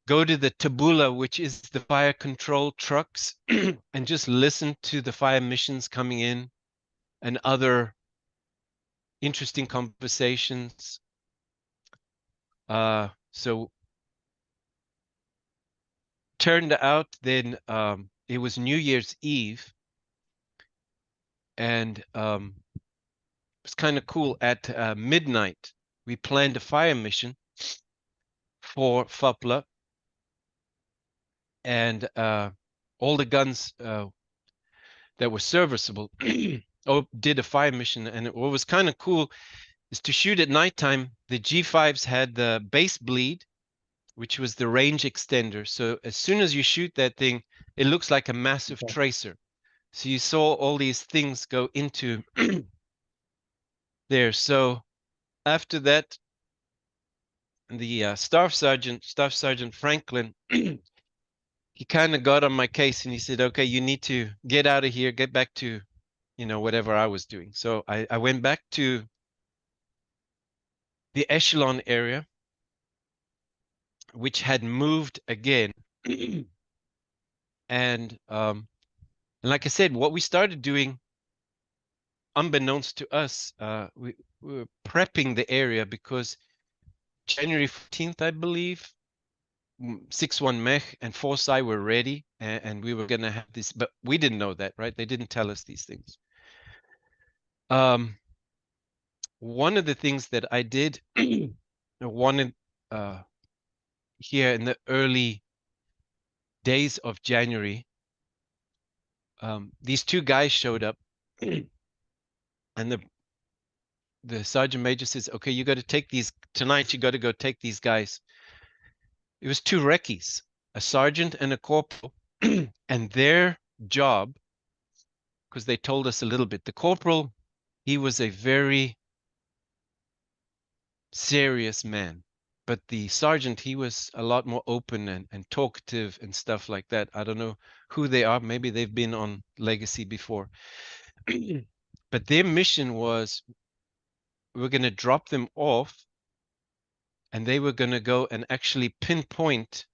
Go to the tabula, which is the fire control trucks, and just listen to the fire missions coming in and other interesting conversations. So turned out then it was New Year's Eve, and it was kind of cool. At midnight, we planned a fire mission for FAPLA, and all the guns that were serviceable did a fire mission. And what was kind of cool is to shoot at nighttime. The G5s had the base bleed, which was the range extender. So as soon as you shoot that thing, it looks like a massive tracer. So you saw all these things go into there. So after that, the Staff Sergeant Franklin, he kind of got on my case and he said, okay, you need to get out of here, get back to, whatever I was doing. So I went back to the echelon area, which had moved again. And like I said, what we started doing, unbeknownst to us, we were prepping the area because January 14th, I believe, 6-1 Mech and 4-Psi were ready, and we were going to have this, but we didn't know that, right? They didn't tell us these things. One of the things that I did, I wanted here in the early days of January, these two guys showed up, and the sergeant major says, okay, you got to take these tonight. You got to go take these guys. It was two recce's, a sergeant and a corporal, and their job, because they told us a little bit, the corporal, he was a very serious man, but the sergeant, he was a lot more open and talkative and stuff like that. I don't know who they are. Maybe they've been on Legacy before. But their mission was, we're going to drop them off, and they were going to go and actually pinpoint,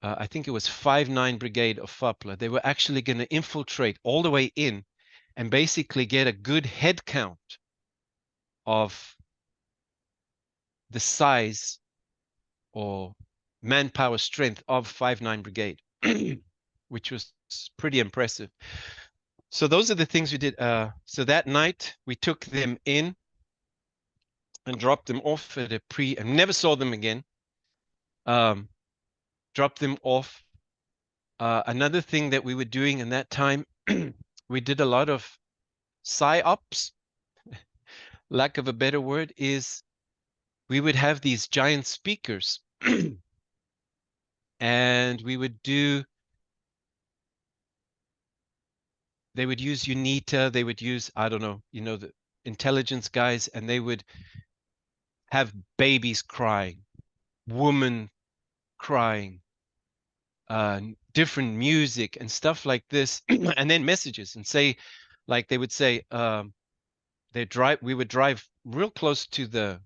I think it was 5-9 Brigade of FAPLA. They were actually going to infiltrate all the way in and basically get a good head count of the size or manpower strength of 5-9 Brigade, which was pretty impressive. So those are the things we did. So that night we took them in and dropped them off at a and never saw them again. Dropped them off. Another thing that we were doing in that time, we did a lot of psyops, lack of a better word, is we would have these giant speakers and we would do, they would use UNITA, they would use, I don't know, the intelligence guys, and they would have babies crying, women crying, different music and stuff like this, and then messages, and say, like they would say, we would drive real close to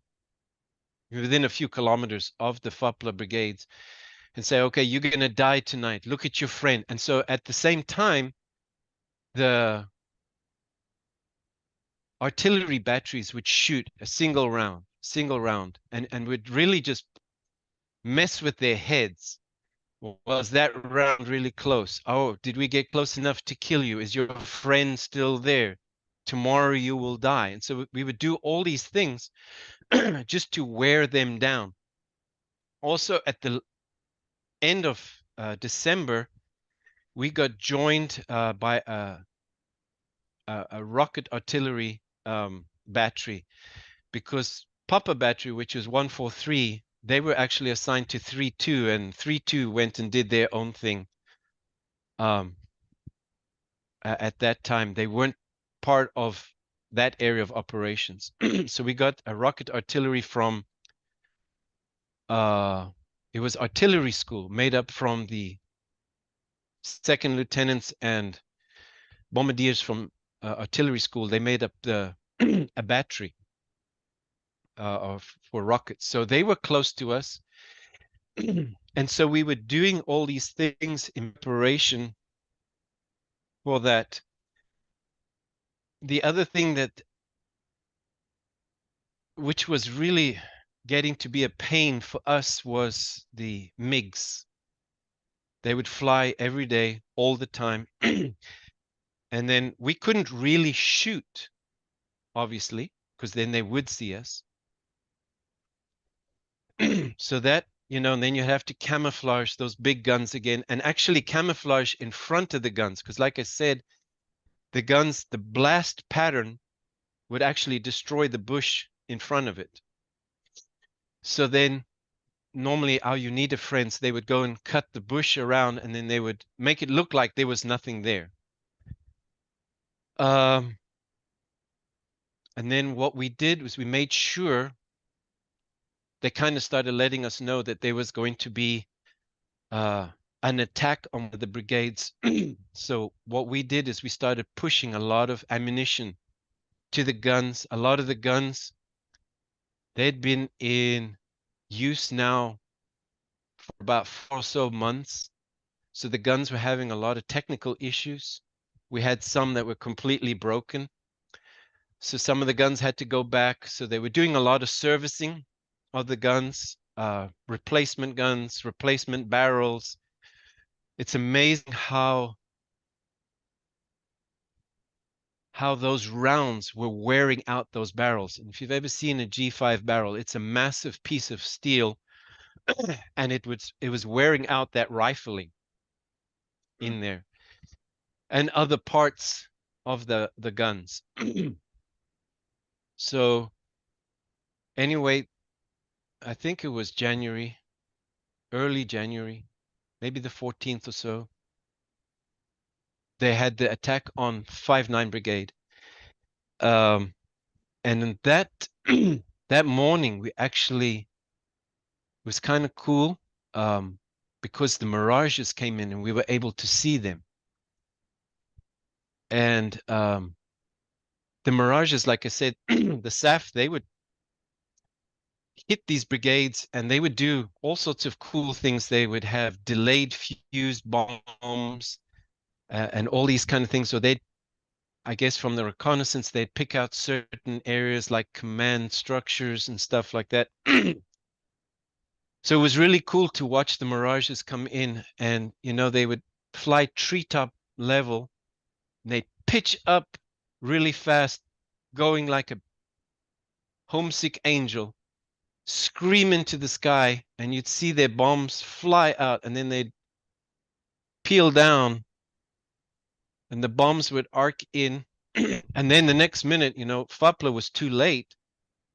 within a few kilometers of the FAPLA brigades and say, okay, you're going to die tonight. Look at your friend. And so at the same time, the artillery batteries would shoot a single round, and would really just mess with their heads. Was that round really close? Oh, did we get close enough to kill you? Is your friend still there? Tomorrow you will die. And so we would do all these things just to wear them down. Also, at the end of December, we got joined by a rocket artillery battery, because Papa battery, which is 143, they were actually assigned to 3-2, and 3-2 went and did their own thing. At that time, they weren't part of that area of operations. So we got a rocket artillery from, it was artillery school, made up from the second lieutenants and bombardiers from artillery school. They made up a battery for rockets. So they were close to us. And so we were doing all these things in preparation for that. The other thing which was really getting to be a pain for us, was the MiGs. They would fly every day, all the time. And then we couldn't really shoot, obviously, because then they would see us. So that you know, and then you have to camouflage those big guns again, and actually camouflage in front of the guns. Because like I said, the guns, the blast pattern would actually destroy the bush in front of it. So then normally our UNITA friends, they would go and cut the bush around, and then they would make it look like there was nothing there. And then what we did was we made sure they kind of started letting us know that there was going to be an attack on the brigades. So what we did is we started pushing a lot of ammunition to the guns. A lot of the guns, they'd been in use now for about 4 or so months. So the guns were having a lot of technical issues. We had some that were completely broken. So some of the guns had to go back. So they were doing a lot of servicing of the guns, replacement guns, replacement barrels. It's amazing how those rounds were wearing out those barrels. And if you've ever seen a G5 barrel, it's a massive piece of steel, and it was wearing out that rifling in there, and other parts of the guns. So anyway, I think it was January, early January, maybe the 14th or so. They had the attack on 5-9 Brigade. And in that that morning, we actually, it was kind of cool, because the Mirages came in and we were able to see them. And the Mirages, like I said, the SAF, they would hit these brigades and they would do all sorts of cool things. They would have delayed fuse bombs and all these kind of things. So they'd, I guess from the reconnaissance, they'd pick out certain areas like command structures and stuff like that. So it was really cool to watch the Mirages come in, and, you know, they would fly treetop level, and they'd pitch up really fast, going like a homesick angel, scream into the sky, and you'd see their bombs fly out, and then they'd peel down, and the bombs would arc in. And then the next minute, you know, FAPLA was too late.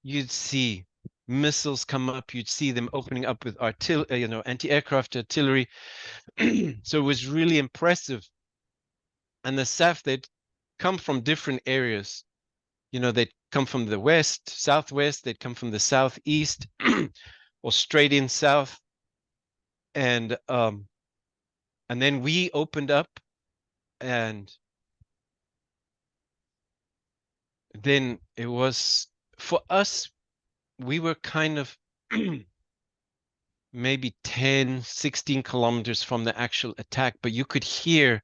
You'd see missiles come up. You'd see them opening up with artillery, you know, anti-aircraft artillery. So it was really impressive. And the SAF, they'd come from different areas. You know, they'd come from the west, southwest. They'd come from the southeast, or straight in south. And then we opened up, and then it was, for us, we were kind of maybe 10, 16 kilometers from the actual attack, but you could hear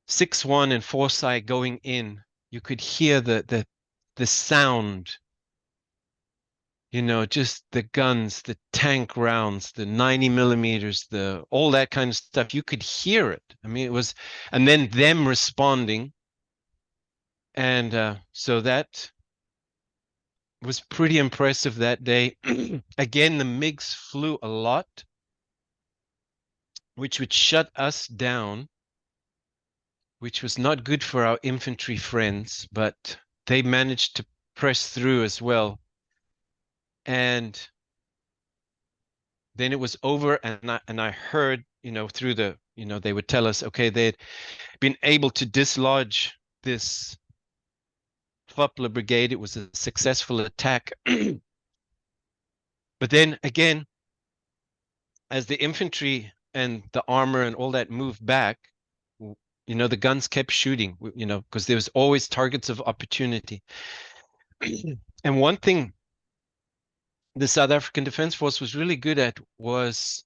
6-1 and Foresight going in. You could hear the sound, you know, just the guns, the tank rounds, the 90 millimeters, all that kind of stuff. You could hear it. I mean, it was, and then them responding. And so that was pretty impressive that day. Again, the MiGs flew a lot, which would shut us down, which was not good for our infantry friends, but they managed to press through as well. And then it was over, and I heard, you know, through the, you know, they would tell us, okay, they'd been able to dislodge this FAPLA brigade. It was a successful attack. But then again, as the infantry and the armor and all that moved back, you know, the guns kept shooting, you know, because there was always targets of opportunity. And one thing the South African Defense Force was really good at was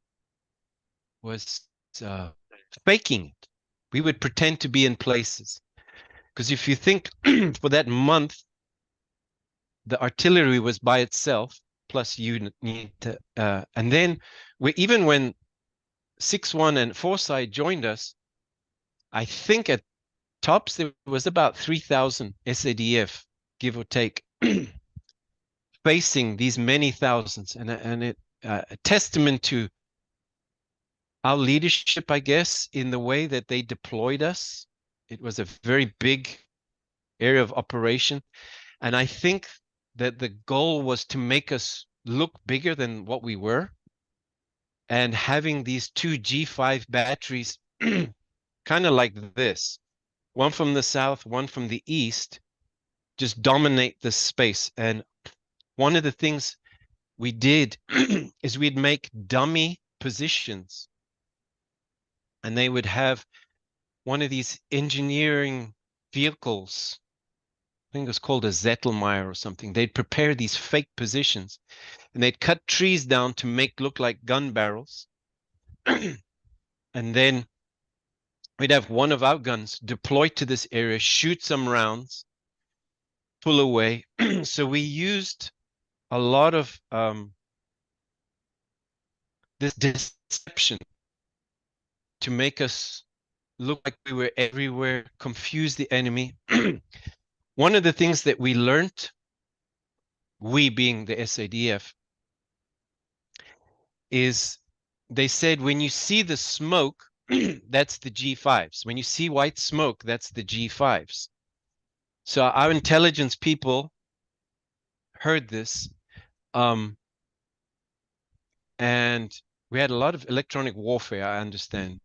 faking it. We would pretend to be in places. Because if you think, for that month, the artillery was by itself, plus you need to, and then even when 6-1 and Foresight joined us, I think at tops there was about 3,000 SADF, give or take, facing these many thousands. And a testament to our leadership, I guess, in the way that they deployed us. It was a very big area of operation. And I think that the goal was to make us look bigger than what we were. And having these two G5 batteries, kind of like this, one from the south, one from the east, just dominate this space. And one of the things we did is we'd make dummy positions, and they would have one of these engineering vehicles. I think it was called a Zettelmeyer or something. They'd prepare these fake positions, and they'd cut trees down to make look like gun barrels. And then we'd have one of our guns deployed to this area, shoot some rounds, pull away. So we used a lot of this deception to make us look like we were everywhere, confuse the enemy. One of the things that we learned, we being the SADF, is they said when you see the smoke, that's the G5s. When you see white smoke, that's the G5s. So our intelligence people heard this, and we had a lot of electronic warfare, I understand,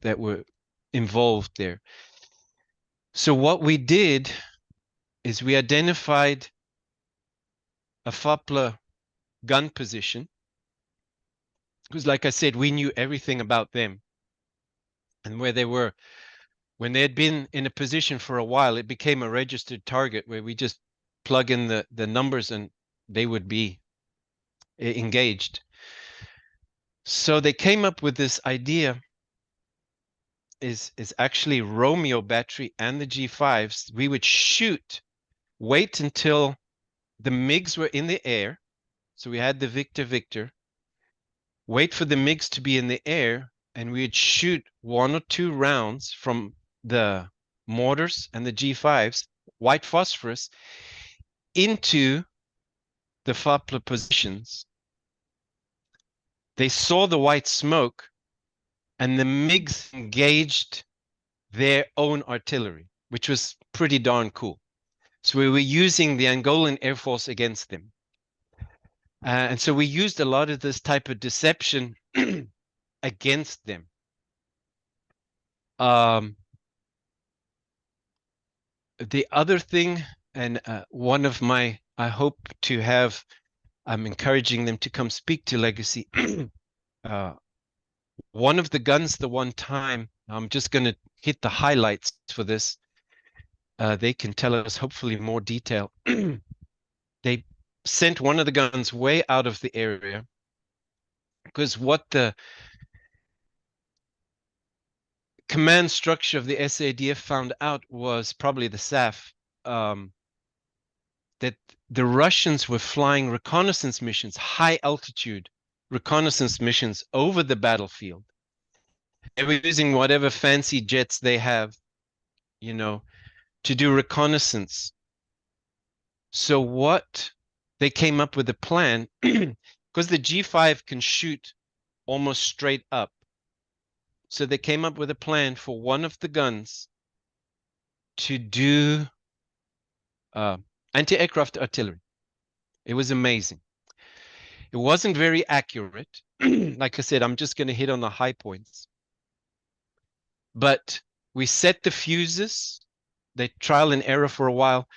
that were involved there. So what we did is we identified a FAPLA gun position, because like I said, we knew everything about them and where they were. When they had been in a position for a while, it became a registered target where we just plug in the numbers and they would be engaged. So they came up with this idea is actually Romeo battery and the G5s. We would shoot, wait until the MiGs were in the air. So we had the Victor, wait for the MiGs to be in the air, and we'd shoot 1 or 2 rounds from the mortars and the G5s, white phosphorus, into the FAPLA positions. They saw the white smoke, and the MiGs engaged their own artillery, which was pretty darn cool. So we were using the Angolan Air Force against them. And so we used a lot of this type of deception against them. The other thing, and one of my, I hope to have, I'm encouraging them to come speak to Legacy. One of the guns, the one time, I'm just going to hit the highlights for this. They can tell us hopefully more detail. They sent one of the guns way out of the area, because what the command structure of the SADF found out was probably the SAF, that the Russians were flying reconnaissance missions, high altitude reconnaissance missions over the battlefield. They were using whatever fancy jets they have, you know, to do reconnaissance. So what they came up with a plan, because the G5 can shoot almost straight up. So they came up with a plan for one of the guns to do anti-aircraft artillery. It was amazing. It wasn't very accurate. Like I said, I'm just going to hit on the high points. But we set the fuses. They trial and error for a while.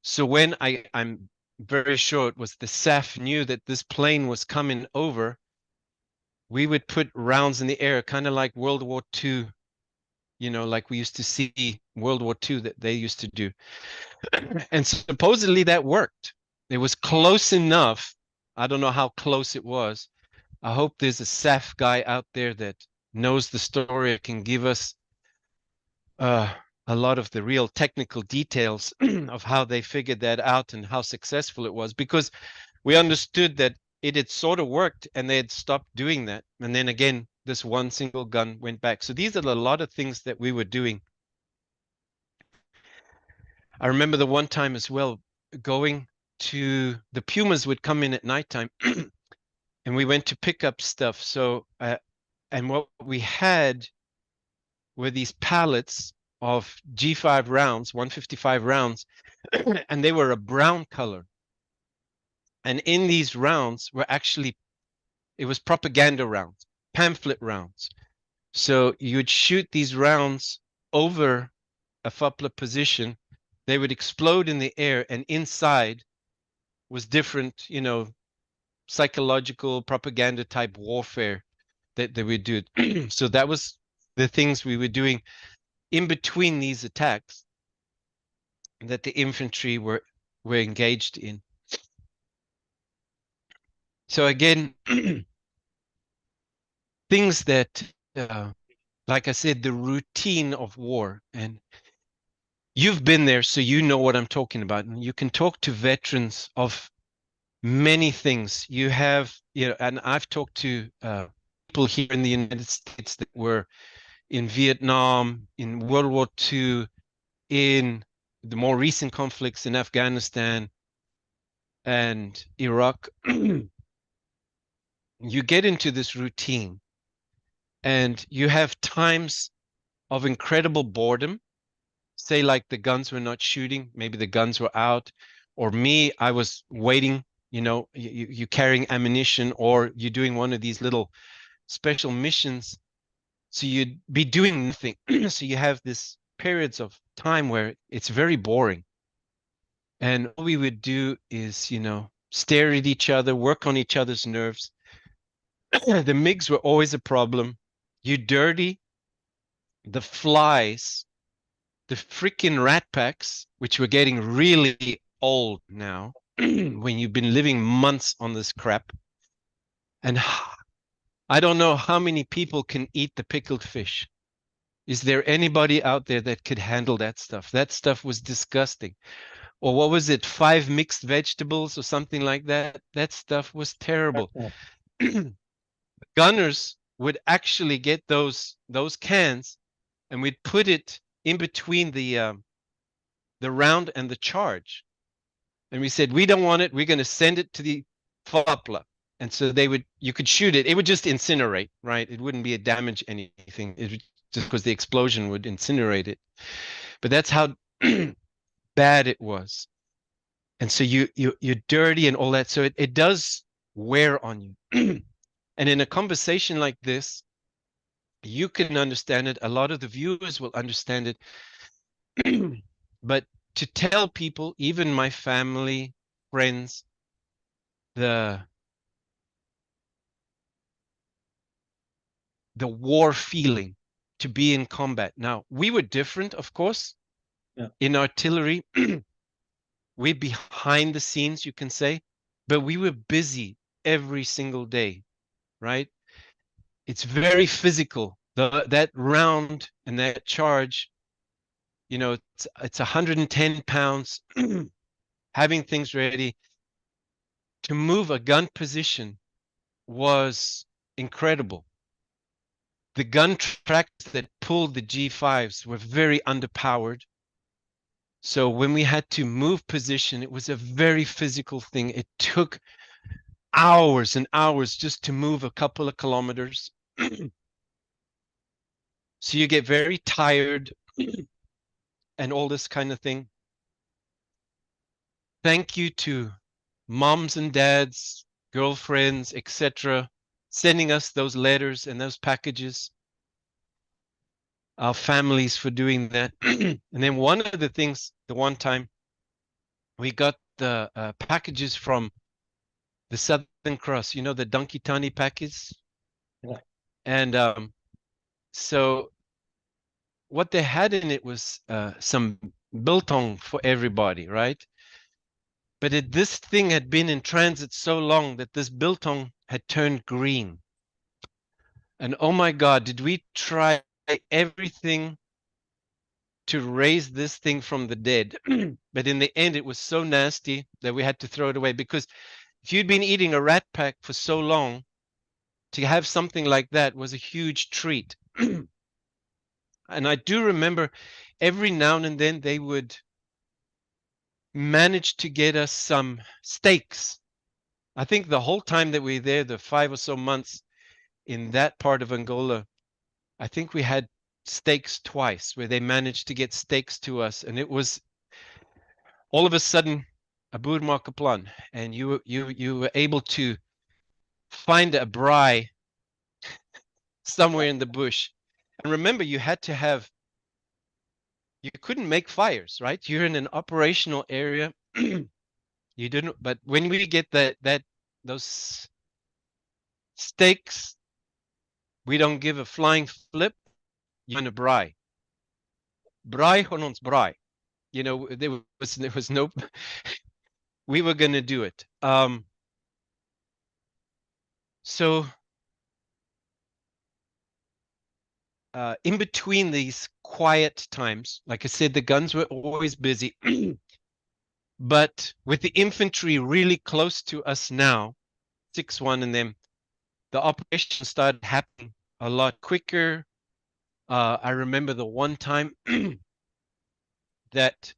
So when I'm very sure it was the SAF knew that this plane was coming over, we would put rounds in the air, kind of like World War II, you know, like we used to see World War II that they used to do. And supposedly that worked. It was close enough. I don't know how close it was. I hope there's a SAF guy out there that knows the story, can give us a lot of the real technical details of how they figured that out and how successful it was, because we understood that it had sort of worked and they had stopped doing that. And then again, this one single gun went back. So these are a lot of things that we were doing. I remember the one time as well, going to the Pumas would come in at nighttime and we went to pick up stuff. So, and what we had were these pallets of G5 rounds, 155 rounds, and they were a brown color. And in these rounds were actually, it was propaganda rounds, pamphlet rounds. So you'd shoot these rounds over a FUPLA position, they would explode in the air, and inside was different, you know, psychological propaganda type warfare that they would do. So that was the things we were doing in between these attacks that the infantry were engaged in. So again, things that, like I said, the routine of war, and you've been there, so you know what I'm talking about. And you can talk to veterans of many things. You have, you know, and I've talked to people here in the United States that were in Vietnam, in World War II, in the more recent conflicts in Afghanistan and Iraq. You get into this routine and you have times of incredible boredom. Say like the guns were not shooting, maybe the guns were out, or me, I was waiting, you know, you carrying ammunition, or you're doing one of these little special missions. So you'd be doing nothing. So you have this periods of time where it's very boring. And all we would do is, you know, stare at each other, work on each other's nerves. The MiGs were always a problem. You dirty the flies, the freaking rat packs, which were getting really old now, when you've been living months on this crap. And I don't know how many people can eat the pickled fish. Is there anybody out there that could handle that stuff? That stuff was disgusting. Or what was it, 5 mixed vegetables or something like that? That stuff was terrible. Gunners would actually get those cans, and we'd put it in between the round and the charge. And we said, we don't want it. We're going to send it to the FOPLA. And so you could shoot it. It would just incinerate, right? It wouldn't be a damage anything. It would, just because the explosion would incinerate it. But that's how bad it was. And so you're dirty and all that. So it does wear on you. And in a conversation like this, you can understand it. A lot of the viewers will understand it. But to tell people, even my family, friends, the war feeling, to be in combat. Now, we were different, of course. Yeah. In artillery. We're behind the scenes, you can say, but we were busy every single day, right? It's very physical. That round and that charge, you know, it's 110 pounds, having things ready. To move a gun position was incredible. The gun tracks that pulled the G5s were very underpowered. So when we had to move position, it was a very physical thing. It took hours and hours just to move a couple of kilometers. So you get very tired and all this kind of thing. Thank you to moms and dads, girlfriends, etc., sending us those letters and those packages. Our families for doing that. And then one of the things, the one time, we got the packages from the Southern Cross, you know, the Donkey Tani package. Yeah. And so what they had in it was some biltong for everybody, right? But this thing had been in transit so long that this biltong had turned green. And oh my God, did we try everything to raise this thing from the dead? But in the end, it was so nasty that we had to throw it away, because if you'd been eating a rat pack for so long, to have something like that was a huge treat. And I do remember every now and then they would manage to get us some steaks. I think the whole time that we were there, the 5 or so months in that part of Angola, I think we had stakes twice where they managed to get stakes to us. And it was all of a sudden a boer maak 'n plan, and you were able to find a braai somewhere in the bush. And remember, you had to have, you couldn't make fires, right? You're in an operational area. You didn't, but when we get those stakes, we don't give a flying flip. You're in a braai. Braai on ons braai. You know, there was no, we were going to do it. So in between these quiet times, like I said, the guns were always busy. But with the infantry really close to us now, 6-1 and them, the operation started happening a lot quicker. I remember the one time that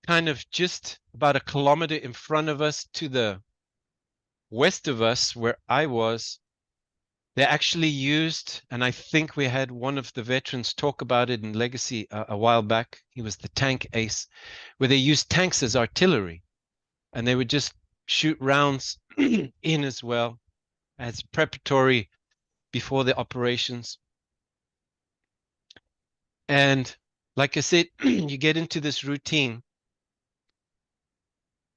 kind of just about a kilometer in front of us to the west of us where I was, they actually used, and I think we had one of the veterans talk about it in Legacy a while back. He was the tank ace, where they used tanks as artillery, and they would just shoot rounds in as well as preparatory before the operations. And like I said, you get into this routine,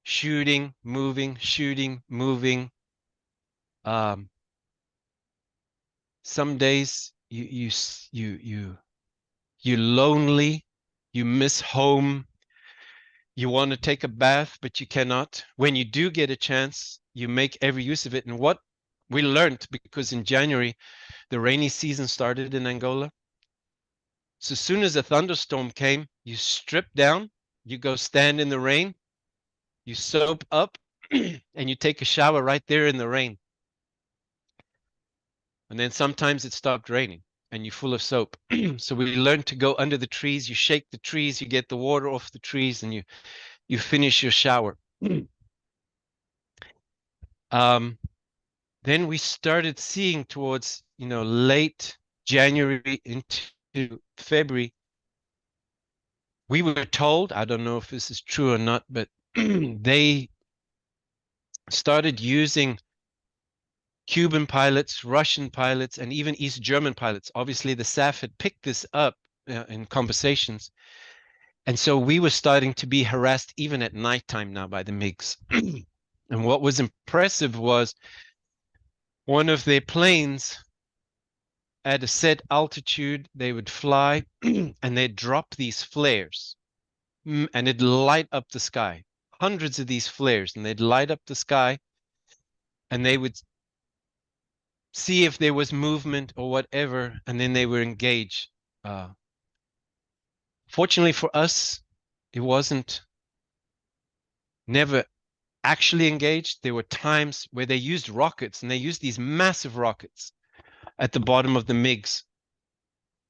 shooting, moving, shooting, moving. Some days you're lonely, you miss home, you want to take a bath, but you cannot. When you do get a chance, you make every use of it. And what we learned, because in January, the rainy season started in Angola. So as soon as a thunderstorm came, you strip down, you go stand in the rain, you soap up, and you take a shower right there in the rain. And then sometimes it stopped raining and you're full of soap. So we learned to go under the trees, you shake the trees, you get the water off the trees, and you finish your shower. Then we started seeing towards, late January into February, we were told, I don't know if this is true or not, but they started using Cuban pilots, Russian pilots, and even East German pilots. Obviously, the SAF had picked this up in conversations. And so we were starting to be harassed even at nighttime now by the MiGs. And what was impressive was one of their planes at a set altitude, they would fly and they'd drop these flares and it'd light up the sky. Hundreds of these flares, and they'd light up the sky, and they would see if there was movement or whatever, and then they were engaged. Fortunately for us, it wasn't never actually engaged. There were times where they used rockets, and they used these massive rockets at the bottom of the MiGs.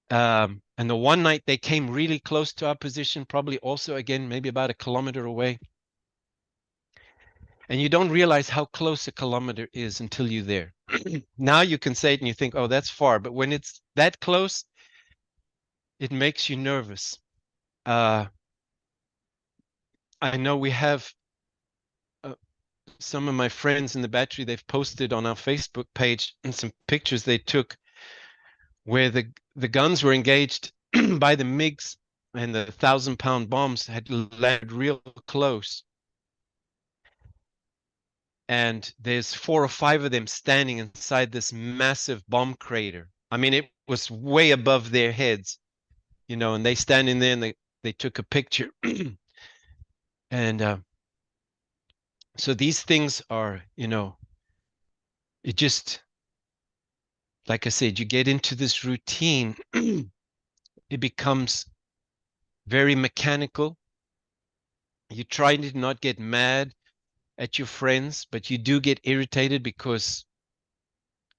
And the one night they came really close to our position, probably also, again, maybe about a kilometer away. And you don't realize how close a kilometer is until you're there. Now you can say it and you think, oh, that's far. But when it's that close, it makes you nervous. I know we have some of my friends in the battery, they've posted on our Facebook page and some pictures they took where the guns were engaged by the MiGs, and the 1,000-pound bombs had landed real close. And there's 4 or 5 of them standing inside this massive bomb crater. I mean, it was way above their heads, and they stand in there and they took a picture. And so these things are, it just, like I said, you get into this routine, it becomes very mechanical. You try to not get mad at your friends, but you do get irritated because,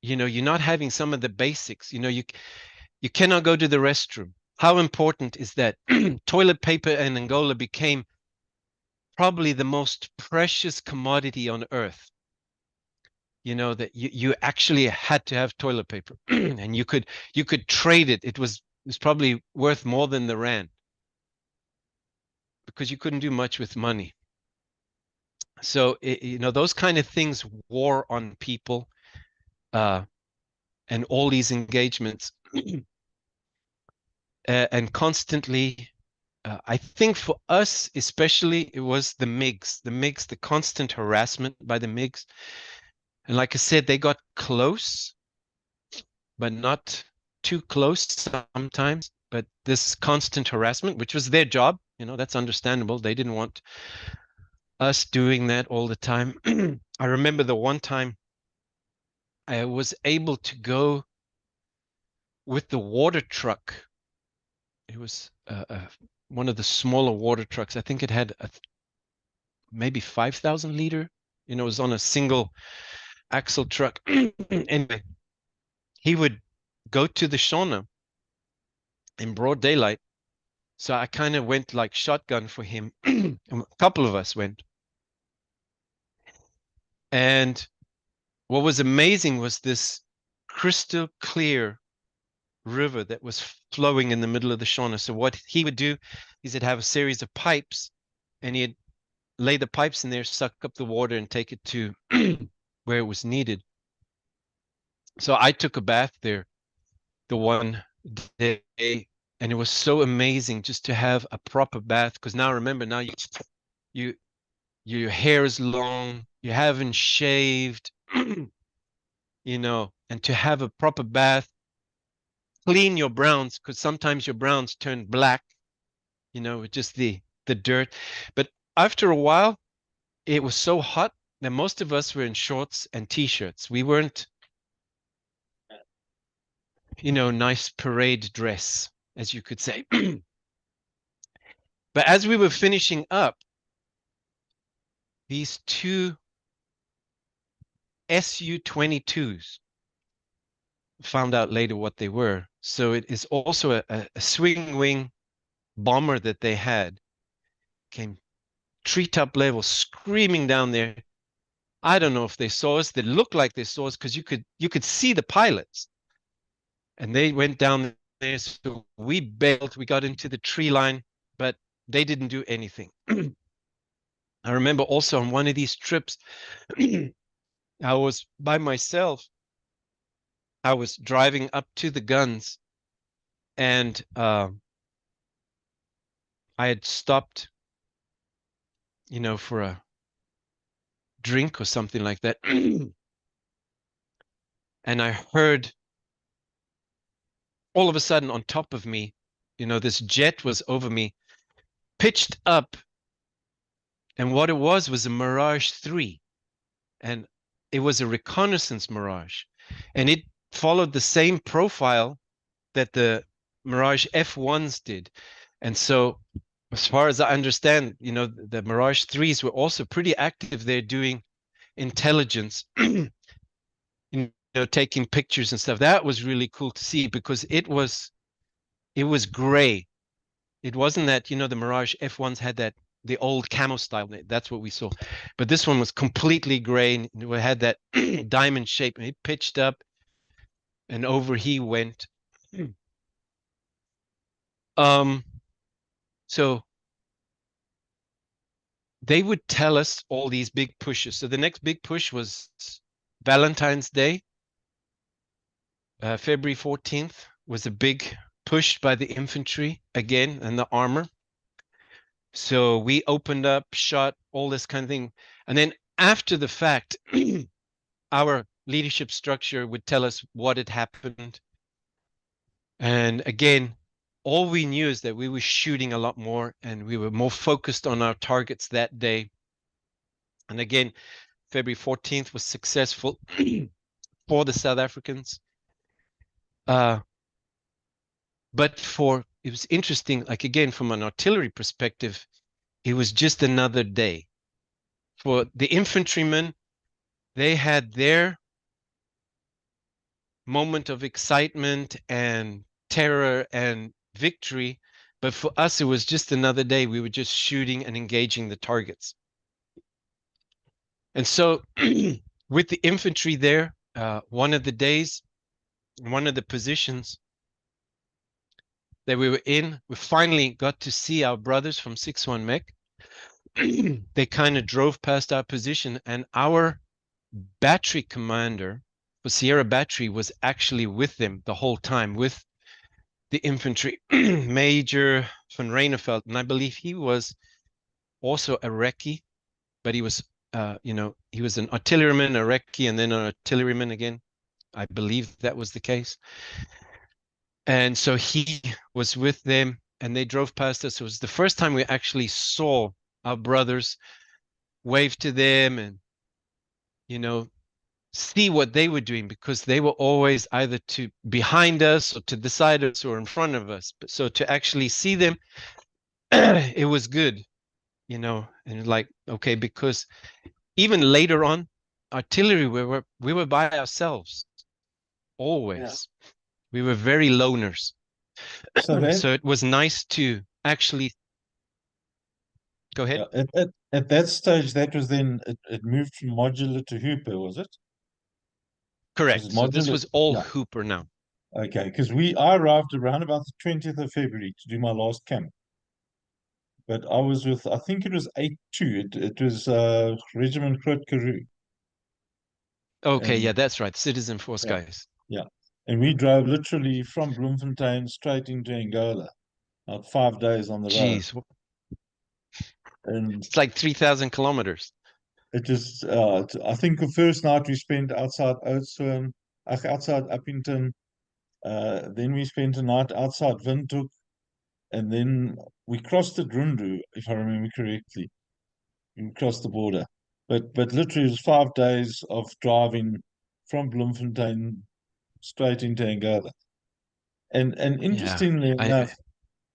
you're not having some of the basics. You cannot go to the restroom. How important is that? Toilet paper in Angola became probably the most precious commodity on earth. you know, that you actually had to have toilet paper and you could trade it. It was probably worth more than the rand because you couldn't do much with money. So, you know, those kind of things wore on people, and all these engagements and constantly, I think for us, especially, it was the MiGs, the constant harassment by the MiGs. And like I said, they got close, but not too close sometimes. But this constant harassment, which was their job, you know, that's understandable. They didn't want us doing that all the time. I remember the one time I was able to go with the water truck. It was one of the smaller water trucks. I think it had maybe 5,000 liter. You know, it was on a single axle truck. Anyway, he would go to the Shona in broad daylight. So I kind of went like shotgun for him. A couple of us went. And what was amazing was this crystal clear river that was flowing in the middle of the Shona. So what he would do is he'd have a series of pipes and he'd lay the pipes in there, suck up the water and take it to where it was needed. So I took a bath there the one day, and it was so amazing just to have a proper bath. Because now remember, now your hair is long, you haven't shaved, you know, and to have a proper bath, clean your browns, because sometimes your browns turn black, you know, with just the dirt. But after a while, it was so hot that most of us were in shorts and t-shirts. We weren't, you know, nice parade dress, as you could say. But as we were finishing up, these two Su-22s, found out later what they were. So it is also a swing wing bomber that they had, came treetop level, screaming down there. I don't know if they saw us. They looked like they saw us because you could see the pilots. And they went down there. So we bailed. We got into the tree line, but they didn't do anything. I remember also on one of these trips, I was by myself. I was driving up to the guns, and I had stopped, you know, for a drink or something like that. And I heard all of a sudden on top of me, you know, this jet was over me, pitched up. And what it was a Mirage 3. And it was a reconnaissance Mirage. And it followed the same profile that the Mirage F1s did. And so, as far as I understand, you know, the Mirage 3s were also pretty active there doing intelligence, you know, taking pictures and stuff. That was really cool to see because it was gray. It wasn't that, you know, the Mirage F1s had that, the old camo style. That's what we saw. But this one was completely gray and it had that diamond shape, and it pitched up and over he went. So they would tell us all these big pushes. So the next big push was Valentine's Day. February 14th was a big push by the infantry again and the armor. So we opened up, shot, all this kind of thing. And then after the fact, our leadership structure would tell us what had happened. And again, all we knew is that we were shooting a lot more and we were more focused on our targets that day. And again, February 14th was successful for the South Africans. But it was interesting, like again, from an artillery perspective, it was just another day. For the infantrymen, they had their moment of excitement and terror and victory. But for us, it was just another day. We were just shooting and engaging the targets. And so with the infantry there, one of the days, one of the positions that we were in, we finally got to see our brothers from 6-1 Mech. They kind of drove past our position, and our battery commander for Sierra Battery was actually with them the whole time with the infantry, Major van Reineveld, and I believe he was also a recce, but he was, he was an artilleryman, a recce, and then an artilleryman again. I believe that was the case. And so he was with them, and they drove past us. It was the first time we actually saw our brothers, wave to them, and see what they were doing, because they were always either to behind us or to the side of us or in front of us. But so to actually see them, it was good, and like, okay, because even later on, artillery, we were by ourselves always. Yeah. We were very loners. So it was nice to actually go ahead. At that stage, that was then it moved from modular to Hooper, was it? Correct. So this was all Hooper now. Okay, because I arrived around about the 20th of February to do my last camp. But I was with, I think it was 8-2. It was Regiment Groot Karoo. Okay, yeah, that's right. Citizen Force guys. Yeah. And we drove literally from Bloemfontein straight into Angola. About 5 days on the road. Jeez. And it's like 3,000 kilometers. It just, I think the first night we spent outside Oudtshoorn, outside Uppington. Then we spent a night outside Windhoek. And then we crossed the Grundu, if I remember correctly. We crossed the border. But literally it was 5 days of driving from Bloemfontein straight into Angola. And interestingly enough,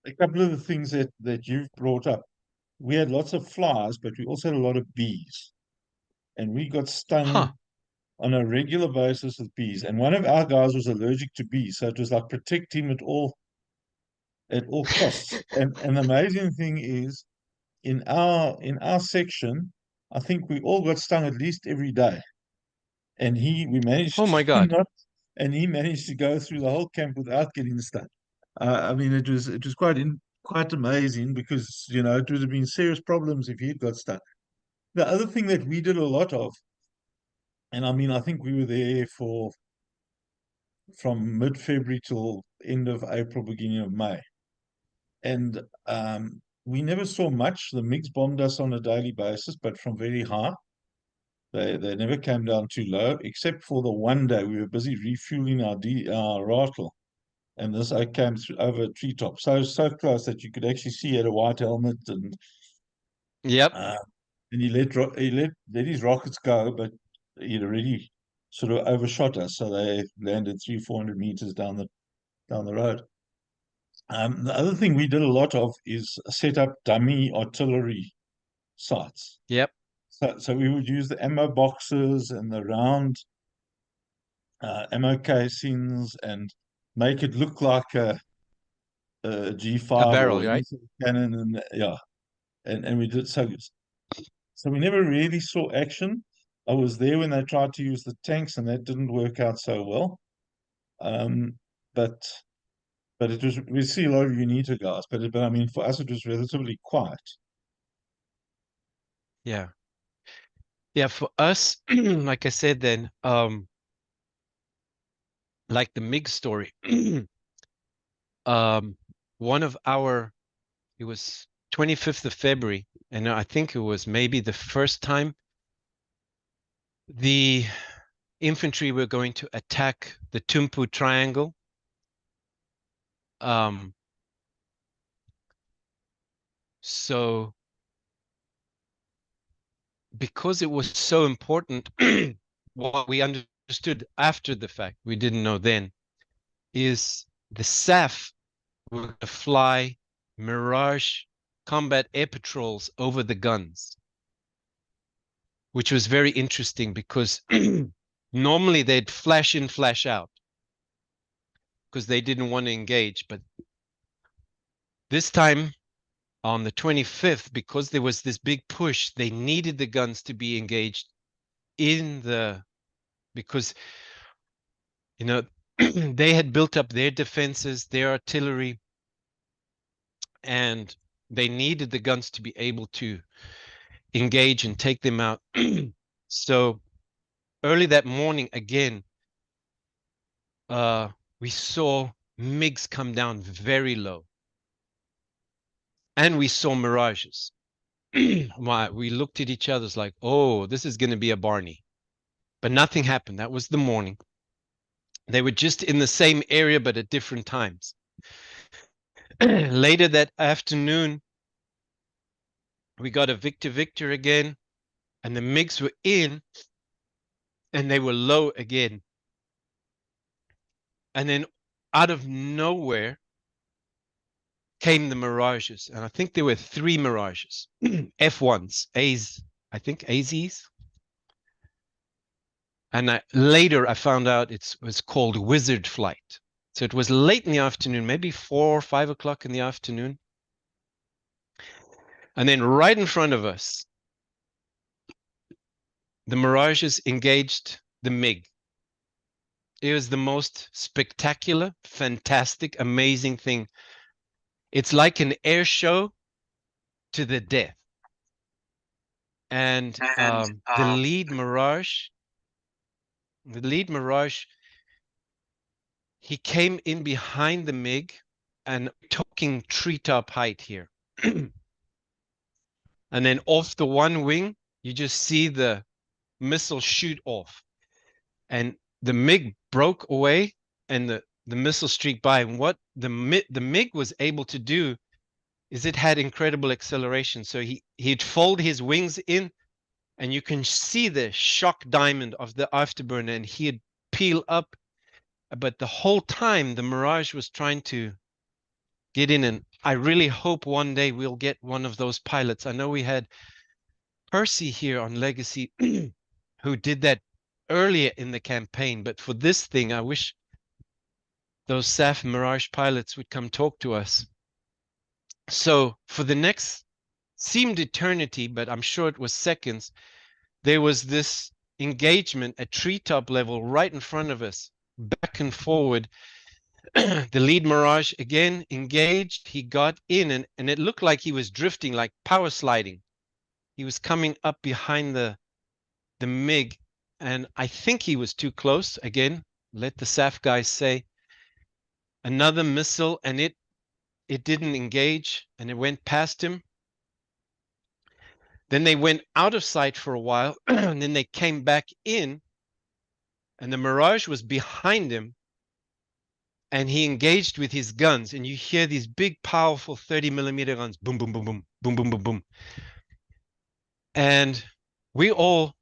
a couple of the things that you've brought up, we had lots of flies, but we also had a lot of bees. And we got stung on a regular basis with bees. And one of our guys was allergic to bees, so it was like protect him at all costs. And the amazing thing is, in our section, I think we all got stung at least every day. And we managed. Oh my God! And he managed to go through the whole camp without getting stung. I mean, it was quite amazing, because it would have been serious problems if he'd got stung. The other thing that we did a lot of, and I mean, I think we were there from mid-February till end of April, beginning of May. And we never saw much. The MiGs bombed us on a daily basis, but from very high. They never came down too low, except for the one day we were busy refueling our rattle, and this I came through over a treetop, so close that you could actually see he had a white helmet, and and he let his rockets go, but he'd already sort of overshot us, so they landed 300-400 meters down the road. The other thing we did a lot of is set up dummy artillery sites. Yep. So we would use the ammo boxes and the round ammo casings and make it look like a G5 barrel, or right? cannon, and we did so we never really saw action. I was there when they tried to use the tanks, and that didn't work out so well. But it was, we see a lot of UNITA guys, but I mean, for us it was relatively quiet. Yeah. Yeah, for us, like I said then, like the MiG story, one of it was 25th of February, and I think it was maybe the first time the infantry were going to attack the Tumpu Triangle. So because it was so important, what we understood after the fact, we didn't know then, is the SAF were going to fly Mirage combat air patrols over the guns, which was very interesting, because normally they'd flash in, flash out, because they didn't want to engage. But this time, on the 25th, because there was this big push, they needed the guns to be engaged in the because, you know, they had built up their defenses, their artillery, and they needed the guns to be able to engage and take them out. So early that morning, again, we saw MiGs come down very low. And we saw Mirages. We looked at each other like, oh, this is going to be a Barney. But nothing happened. That was the morning. They were just in the same area, but at different times. Later that afternoon, we got a Victor again, and the MiGs were in, and they were low again. And then out of nowhere came the Mirages. And I think there were 3 Mirages, F1s, A's, I think AZs. And later I found out it was called Wizard Flight. So it was late in the afternoon, maybe 4 or 5 o'clock in the afternoon. And then right in front of us, the Mirages engaged the MiG. It was the most spectacular, fantastic, amazing thing. It's like an air show to the death. And the lead Mirage, he came in behind the MiG, and talking treetop height here. And then off the one wing, you just see the missile shoot off. And the MiG broke away, and the missile streaked by. And what the MiG was able to do is it had incredible acceleration. So he'd fold his wings in, and you can see the shock diamond of the afterburner, and he'd peel up. But the whole time, the Mirage was trying to get in, and I really hope one day we'll get one of those pilots. I know we had Percy here on Legacy who did that earlier in the campaign, but for this thing, I wish those SAF Mirage pilots would come talk to us. So for the next, seemed eternity, but I'm sure it was seconds, there was this engagement at treetop level right in front of us, back and forward. The lead Mirage again engaged. He got in, and it looked like he was drifting, like power sliding. He was coming up behind the MiG, and I think he was too close. Again, let the SAF guys say. Another missile, and it didn't engage, and it went past him. Then they went out of sight for a while, and then they came back in, and the Mirage was behind him, and he engaged with his guns, and you hear these big, powerful 30mm guns, boom, boom, boom, boom, boom, boom, boom, boom. And we all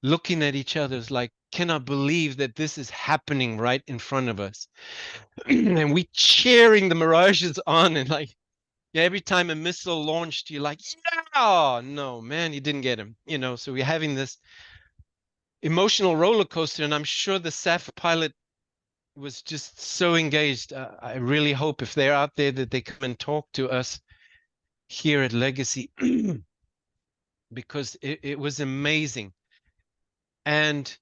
looking at each other like, cannot believe that this is happening right in front of us. And we cheering the Mirages on, and like, yeah, every time a missile launched, you're like, yeah, no, man, you didn't get him. You know, so we're having this emotional roller coaster, and I'm sure the SAF pilot was just so engaged. I really hope if they're out there that they come and talk to us here at Legacy, because it was amazing. And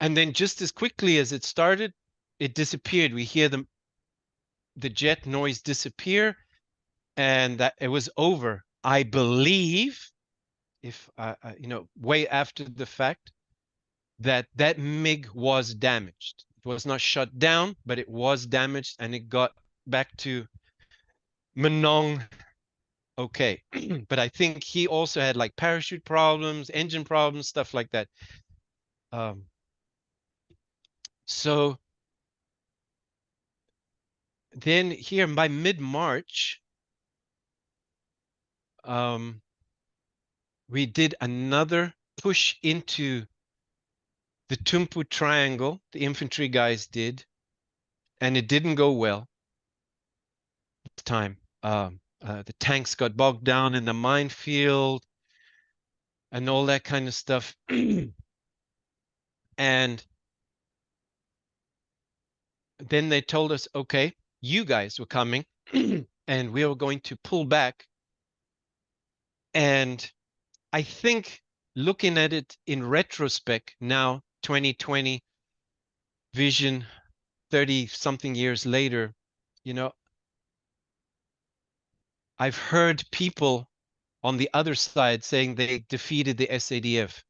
then just as quickly as it started, it disappeared. We hear the jet noise disappear, and that it was over. I believe, if you know, way after the fact, that MiG was damaged. It was not shut down, but it was damaged, and it got back to Manong. Okay, but I think he also had like parachute problems, engine problems, stuff like that. So then here by mid-March, we did another push into the Tumpu Triangle. The infantry guys did, and it didn't go well this time. The tanks got bogged down in the minefield and all that kind of stuff. And then they told us, okay, you guys were coming and we were going to pull back. And I think looking at it in retrospect now, 2020 vision 30 something years later, you know, I've heard people on the other side saying they defeated the SADF.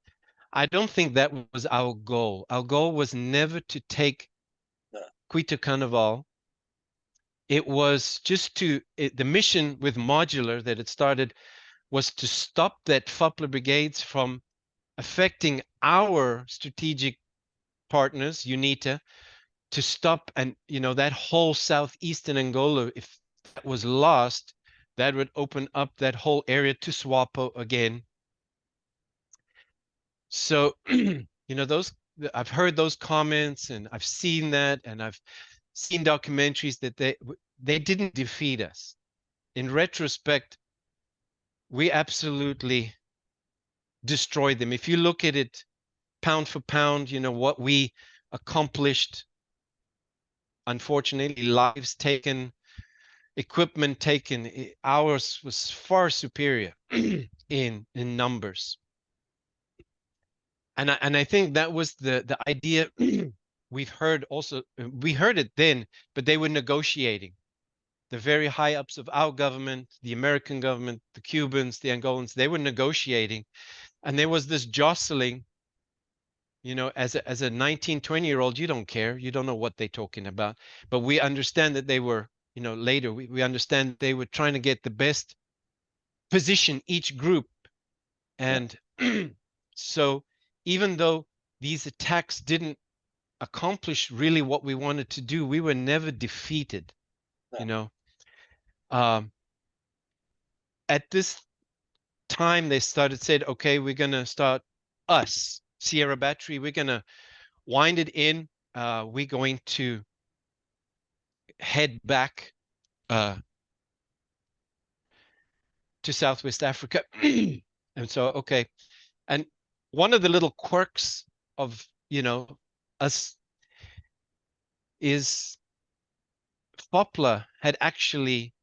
I don't think that was our goal. Our goal was never to take Quito Carnival. It was just the mission with Modular that it started was to stop that Foppler brigades from affecting our strategic partners, UNITA, to stop, and that whole southeastern Angola, if that was lost, that would open up that whole area to SWAPO again. So, those, I've heard those comments and I've seen that, and I've seen documentaries that they didn't defeat us. In retrospect, we absolutely destroyed them. If you look at it pound for pound, what we accomplished, unfortunately, lives taken, equipment taken, ours was far superior in numbers. And I think that was the idea. We've heard also, we heard it then, but they were negotiating. The very high ups of our government, the American government, the Cubans, the Angolans, they were negotiating. And there was this jostling, as a 19, 20-year-old, you don't care. You don't know what they're talking about. But we understand that they were, later, we understand they were trying to get the best position, each group. And so even though these attacks didn't accomplish really what we wanted to do, we were never defeated, At this time, they said, okay, we're going to start us, Sierra Battery, we're going to wind it in. We're going to head back to Southwest Africa. And so, okay. And one of the little quirks of, us is Foppler had actually,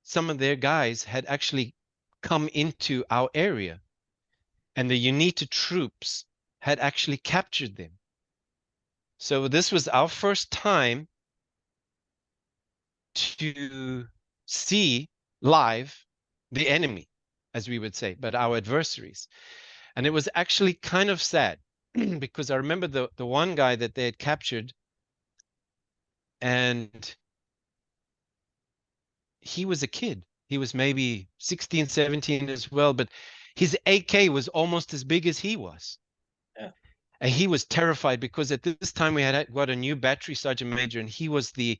some of their guys had actually come into our area, and the UNITA troops had actually captured them. So this was our first time to see live the enemy, as we would say, but our adversaries. And it was actually kind of sad because I remember the one guy that they had captured, and he was a kid. He was maybe 16, 17 as well, but his AK was almost as big as he was. Yeah. And he was terrified because at this time we had got a new battery sergeant major, and he was the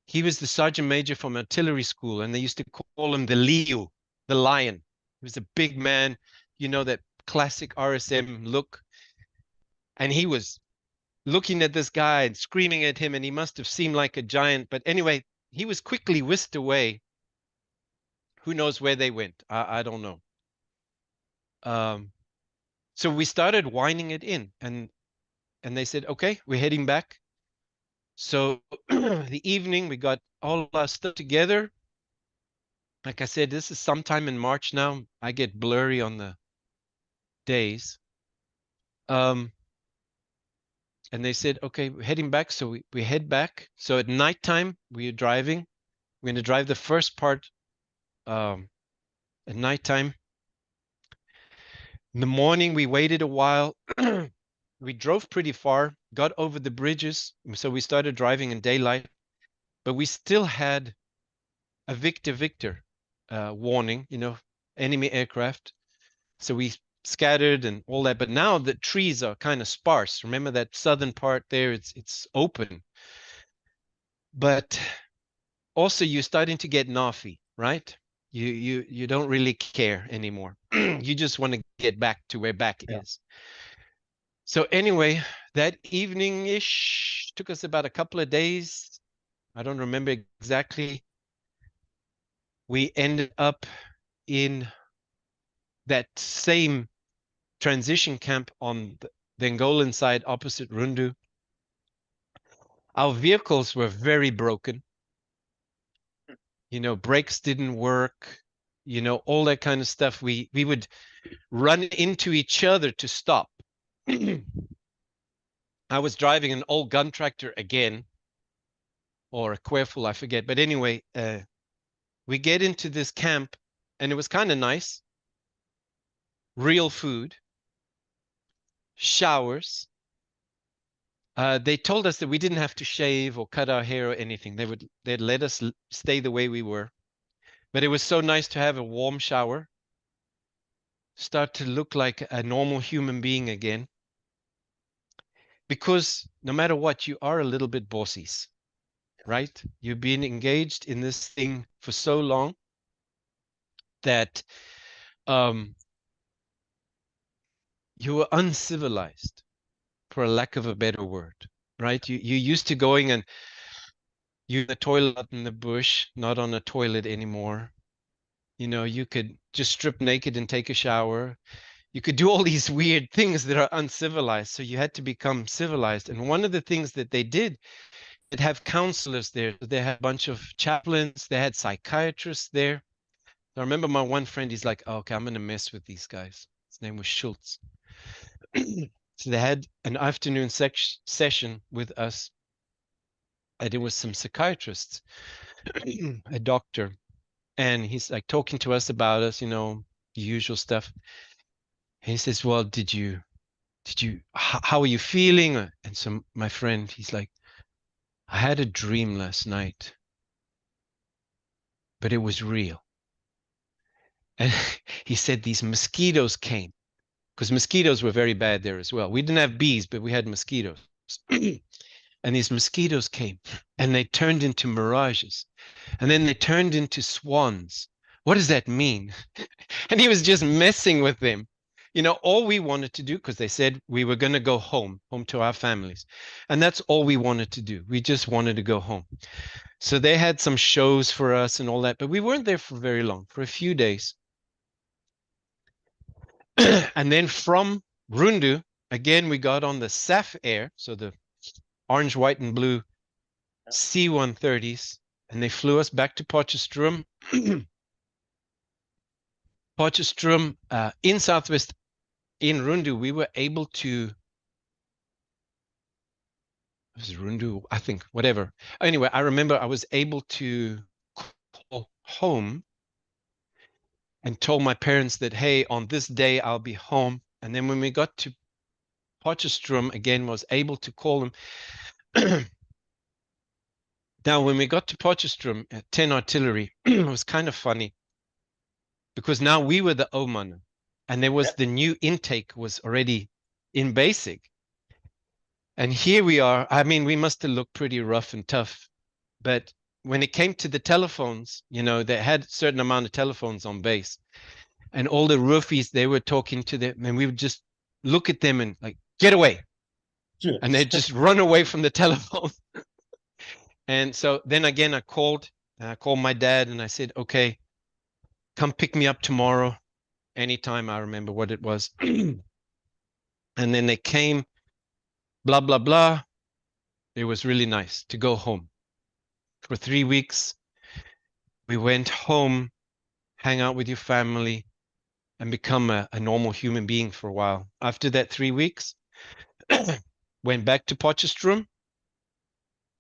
sergeant major from artillery school, and they used to call him the Leo, the lion. He was a big man, that classic RSM look. And he was looking at this guy and screaming at him, and he must have seemed like a giant. But anyway, he was quickly whisked away. Who knows where they went? I don't know. So we started winding it in, and they said, okay, we're heading back. So the evening, we got all our stuff together. Like I said, this is sometime in March now. I get blurry on the days. And they said, okay, we're heading back. So we head back. So at nighttime, we are driving. We're going to drive the first part at nighttime. In the morning, we waited a while. We drove pretty far, got over the bridges. So we started driving in daylight, but we still had a Victor warning, enemy aircraft. So we scattered and all that, but now the trees are kind of sparse. Remember that southern part there, it's open. But also you're starting to get naffy, right? You don't really care anymore. You just want to get back to where back is. So anyway, that evening-ish took us about a couple of days. I don't remember exactly. We ended up in that same transition camp on the Angolan side opposite Rundu. Our vehicles were very broken. Brakes didn't work, all that kind of stuff. We would run into each other to stop. I was driving an old gun tractor again, or a Querful, I forget. But anyway, we get into this camp, and it was kind of nice. Real food, showers. They told us that we didn't have to shave or cut our hair or anything. They'd let us stay the way we were. But it was so nice to have a warm shower, start to look like a normal human being again. Because no matter what, you are a little bit bossies, right? You've been engaged in this thing for so long that you were uncivilized, for a lack of a better word, right? You used to going and use the toilet in the bush, not on a toilet anymore. You know, you could just strip naked and take a shower. You could do all these weird things that are uncivilized. So you had to become civilized. And one of the things that they did, they'd have counselors there. They had a bunch of chaplains. They had psychiatrists there. I remember my one friend, he's like, oh, okay, I'm going to mess with these guys. His name was Schultz. So they had an afternoon session with us. And there was some psychiatrists, a doctor. And he's like talking to us about us, you know, the usual stuff. And he says, well, how are you feeling? And so my friend, he's like, I had a dream last night, but it was real. And he said these mosquitoes came, because mosquitoes were very bad there as well. We didn't have bees, but we had mosquitoes. And these mosquitoes came, and they turned into mirages, and then they turned into swans. What does that mean? And he was just messing with them. You know, all we wanted to do, because they said we were going to go home to our families. And that's all we wanted to do. We just wanted to go home. So they had some shows for us and all that, but we weren't there for very long, for a few days. And then from Rundu, again, we got on the SAF Air, so the orange, white, and blue C-130s, and they flew us back to Potchefstroom. Potchefstroom, in Southwest, in Rundu, we were able to, it was Rundu, I think, whatever. Anyway, I remember I was able to call home and told my parents that, hey, on this day, I'll be home. And then when we got to Potchefstroom, again, was able to call them. Now, when we got to Potchefstroom at 10 artillery, it was kind of funny because now we were the Oman, and there was the new intake was already in basic. And here we are. I mean, we must have looked pretty rough and tough, but when it came to the telephones, you know, they had a certain amount of telephones on base, and all the roofies, they were talking to them, and we would just look at them and like, get away. Yes. And they'd just run away from the telephone. And so then again, I called my dad and I said, okay, come pick me up tomorrow, anytime. I remember what it was. And then they came, blah, blah, blah. It was really nice to go home. For 3 weeks, we went home, hang out with your family, and become a normal human being for a while. After that 3 weeks, went back to Potchefstroom.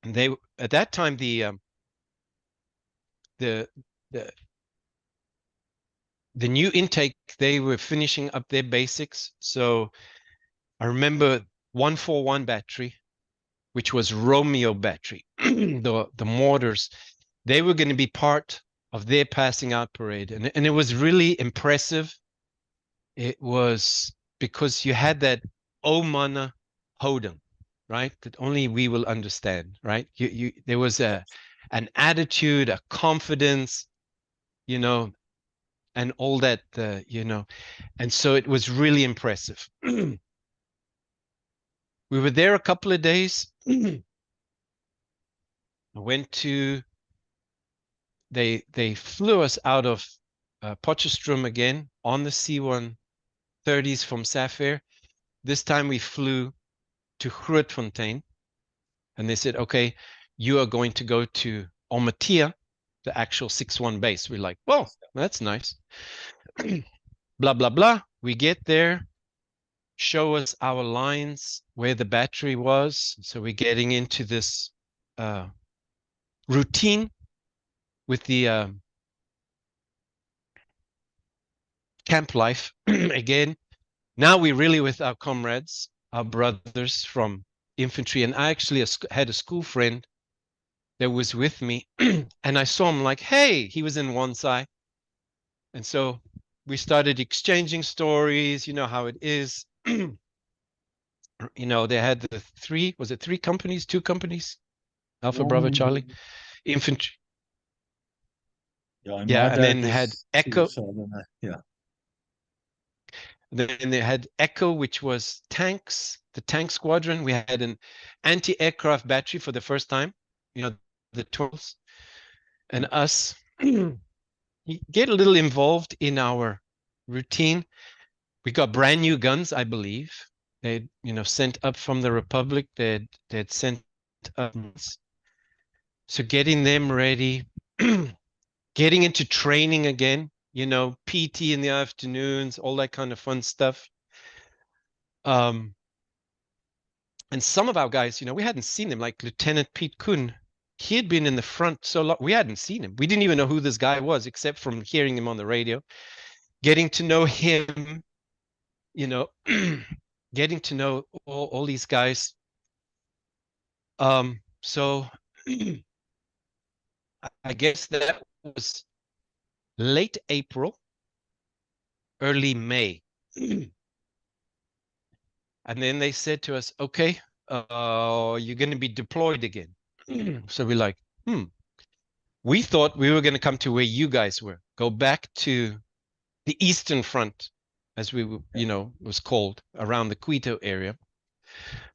And they, at that time, the new intake, they were finishing up their basics. So I remember 141 battery, which was Romeo battery, the mortars, they were going to be part of their passing out parade. And it was really impressive. It was because you had that Omana Hodem, right? That only we will understand, right? There was an attitude, a confidence, you know, and all that, you know, and so it was really impressive. We were there a couple of days. I went to, they flew us out of Potchefstroom again on the C-130s from Sapphire. This time we flew to Grootfontein, and they said, okay, you are going to go to Omatia, the actual 6-1 base. We're like, well, that's nice. Blah, blah, blah. We get there. show us our lines where the battery was. So we're getting into this routine with the camp life again. Now we're really with our comrades, our brothers from infantry. And I actually had a school friend that was with me, and I saw him like, hey, he was in one side. And so we started exchanging stories, you know how it is. You know, they had the three companies, two companies, Alpha Bravo Charlie, infantry. Yeah, in Yeah, my and day then it had was two, Echo. so I don't know. Yeah. Then they had Echo, which was tanks, the tank squadron. We had an anti-aircraft battery for the first time, you know, the tools. And us get a little involved in our routine. We got brand new guns, I believe. They'd, you know, sent up from the Republic. They'd sent up. So getting them ready, getting into training again, you know, PT in the afternoons, all that kind of fun stuff. And some of our guys, you know, we hadn't seen him, like Lieutenant Pete Kuhn. He had been in the front so long, we hadn't seen him. We didn't even know who this guy was, except from hearing him on the radio. Getting to know him, you know, getting to know all these guys. So I guess that was late April, early May. And then they said to us, okay, you're going to be deployed again. So we're like, we thought we were going to come to where you guys were, go back to the Eastern Front, as we, you know, was called, around the Quito area.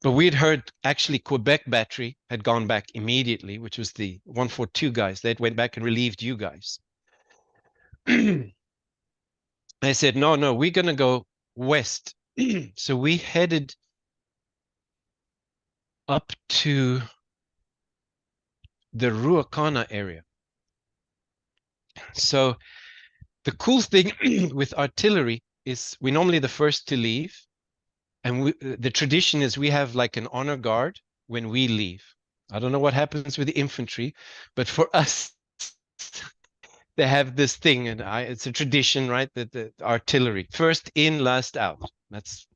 But we had heard actually Quebec Battery had gone back immediately, which was the 142 guys. They went back and relieved you guys. I said, no, we're going to go west. So we headed up to the Ruacana area. So the cool thing with artillery is we're normally the first to leave. And the tradition is we have like an honor guard when we leave. I don't know what happens with the infantry, but for us, they have this thing, and it's a tradition, right? That the artillery first in, last out.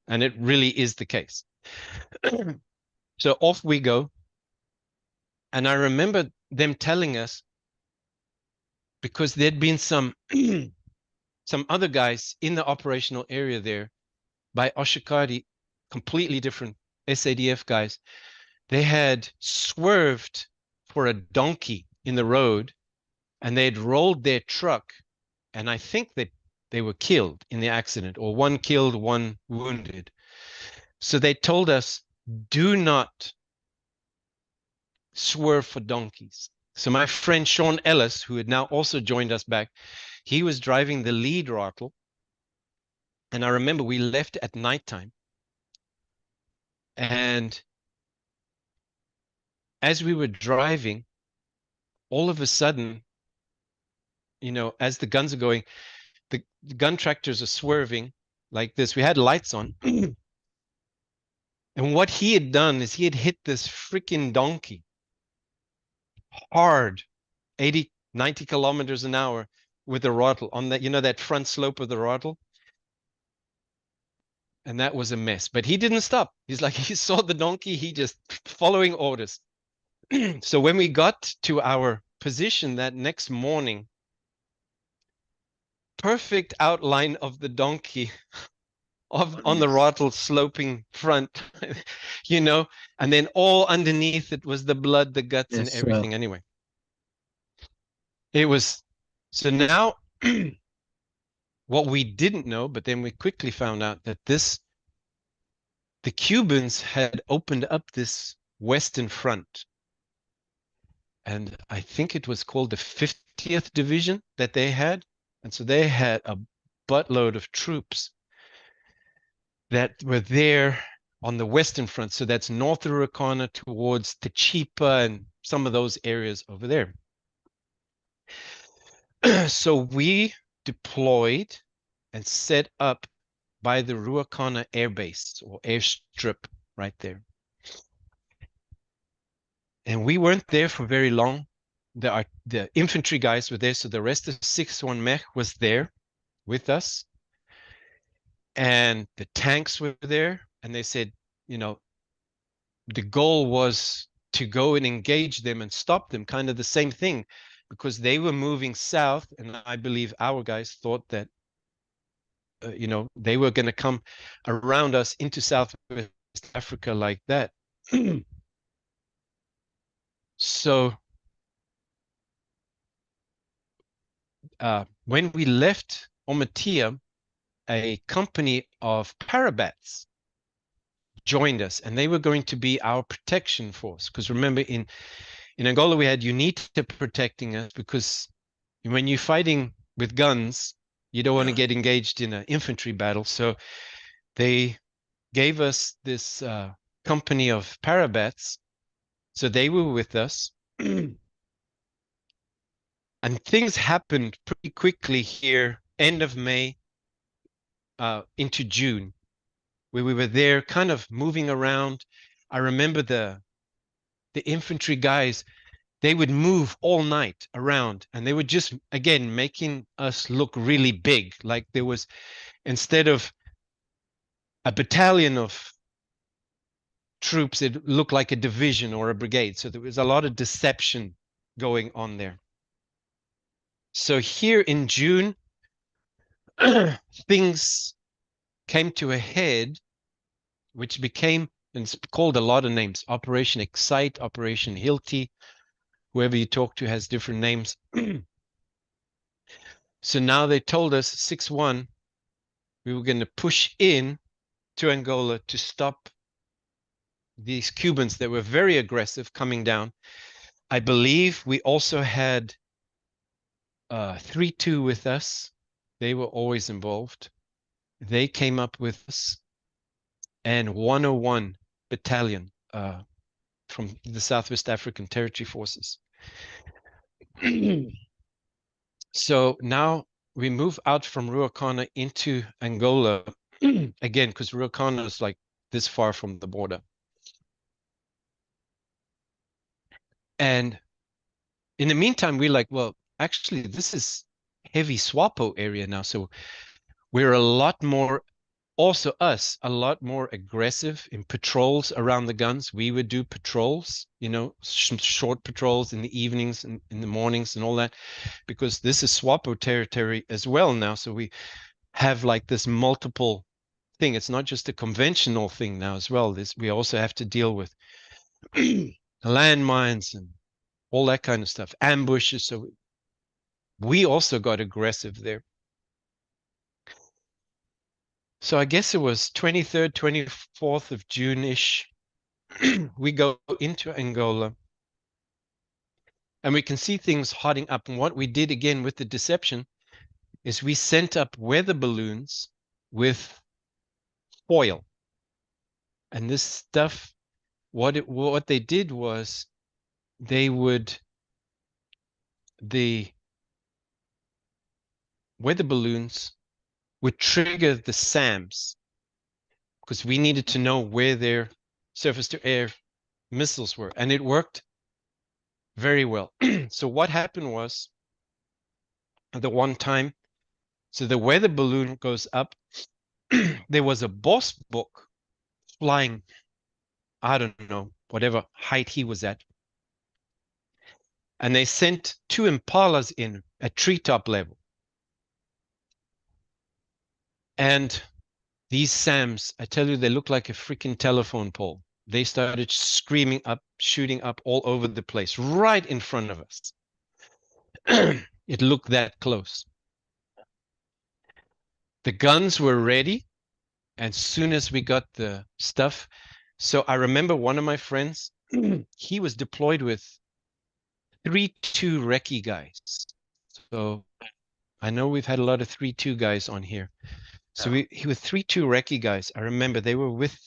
And it really is the case. So off we go. And I remember them telling us, because there'd been some other guys in the operational area there by Oshikari, completely different SADF guys. They had swerved for a donkey in the road, and they'd rolled their truck, and I think that they were killed in the accident, or one killed, one wounded. So they told us, do not swerve for donkeys. So my friend Sean Ellis, who had now also joined us back, he was driving the lead rattle. And I remember we left at nighttime. And as we were driving, all of a sudden, you know, as the guns are going, the gun tractors are swerving like this. We had lights on. And what he had done is he had hit this freaking donkey hard, 80, 90 kilometers an hour with the throttle on that, you know, that front slope of the throttle. And that was a mess. But he didn't stop. He's like, he saw the donkey, he just following orders. So when we got to our position that next morning, perfect outline of the donkey on the throttle sloping front, you know, and then all underneath it was the blood, the guts, and everything. Anyway, it was, so now what we didn't know, but then we quickly found out that the Cubans had opened up this Western Front. And I think it was called the 50th Division that they had. And so they had a buttload of troops that were there on the Western Front. So that's north of Ruacana towards Techipa and some of those areas over there. So we deployed and set up by the Ruacana Air Base or airstrip right there. And we weren't there for very long. The infantry guys were there, so the rest of 6-1 Mech was there with us. And the tanks were there, and they said, you know, the goal was to go and engage them and stop them, kind of the same thing, because they were moving south, and I believe our guys thought that, you know, they were going to come around us into Southwest Africa like that. So when we left Omatia, a company of parabats joined us, and they were going to be our protection force. Because remember, in Angola, we had UNITA protecting us, because when you're fighting with guns, you don't want to get engaged in an infantry battle. So they gave us this company of parabats. So they were with us. And things happened pretty quickly here, end of May into June, where we were there kind of moving around. I remember the infantry guys, they would move all night around, and they were just, again, making us look really big. Like there was, instead of a battalion of troops, it looked like a division or a brigade. So there was a lot of deception going on there. So here in June, things came to a head, which became, and it's called a lot of names: Operation Excite, Operation Hilti. Whoever you talk to has different names. So now they told us 6-1, we were going to push in to Angola to stop these Cubans that were very aggressive coming down. I believe we also had 3-2 with us. They were always involved. They came up with us, and 101 Battalion from the Southwest African Territory Forces. So now we move out from Ruacana into Angola again, because Ruacana is like this far from the border. And in the meantime, we're like, well, actually, this is heavy SWAPO area now. So we're a lot more, also us, a lot more aggressive in patrols around the guns. We would do patrols, you know, short patrols in the evenings and in the mornings and all that, because this is SWAPO territory as well now. So we have like this multiple thing. It's not just a conventional thing now as well. We also have to deal with landmines and all that kind of stuff, ambushes. So we also got aggressive there. So I guess it was 23rd, 24th of June-ish. We go into Angola, and we can see things hotting up. And what we did again with the deception is we sent up weather balloons with foil. And this stuff, what they did was the weather balloons would trigger the SAMs, because we needed to know where their surface-to-air missiles were, and it worked very well. So what happened was, the one time, so the weather balloon goes up, there was a boss book flying, I don't know, whatever height he was at, and they sent 2 Impalas in at treetop level. And these SAMs, I tell you, they look like a freaking telephone pole. They started screaming up, shooting up all over the place, right in front of us. It looked that close. The guns were ready as soon as we got the stuff. So I remember one of my friends, he was deployed with 3-2 recce guys. So I know we've had a lot of 3-2 guys on here. So he was 3-2 recce guys. I remember they were with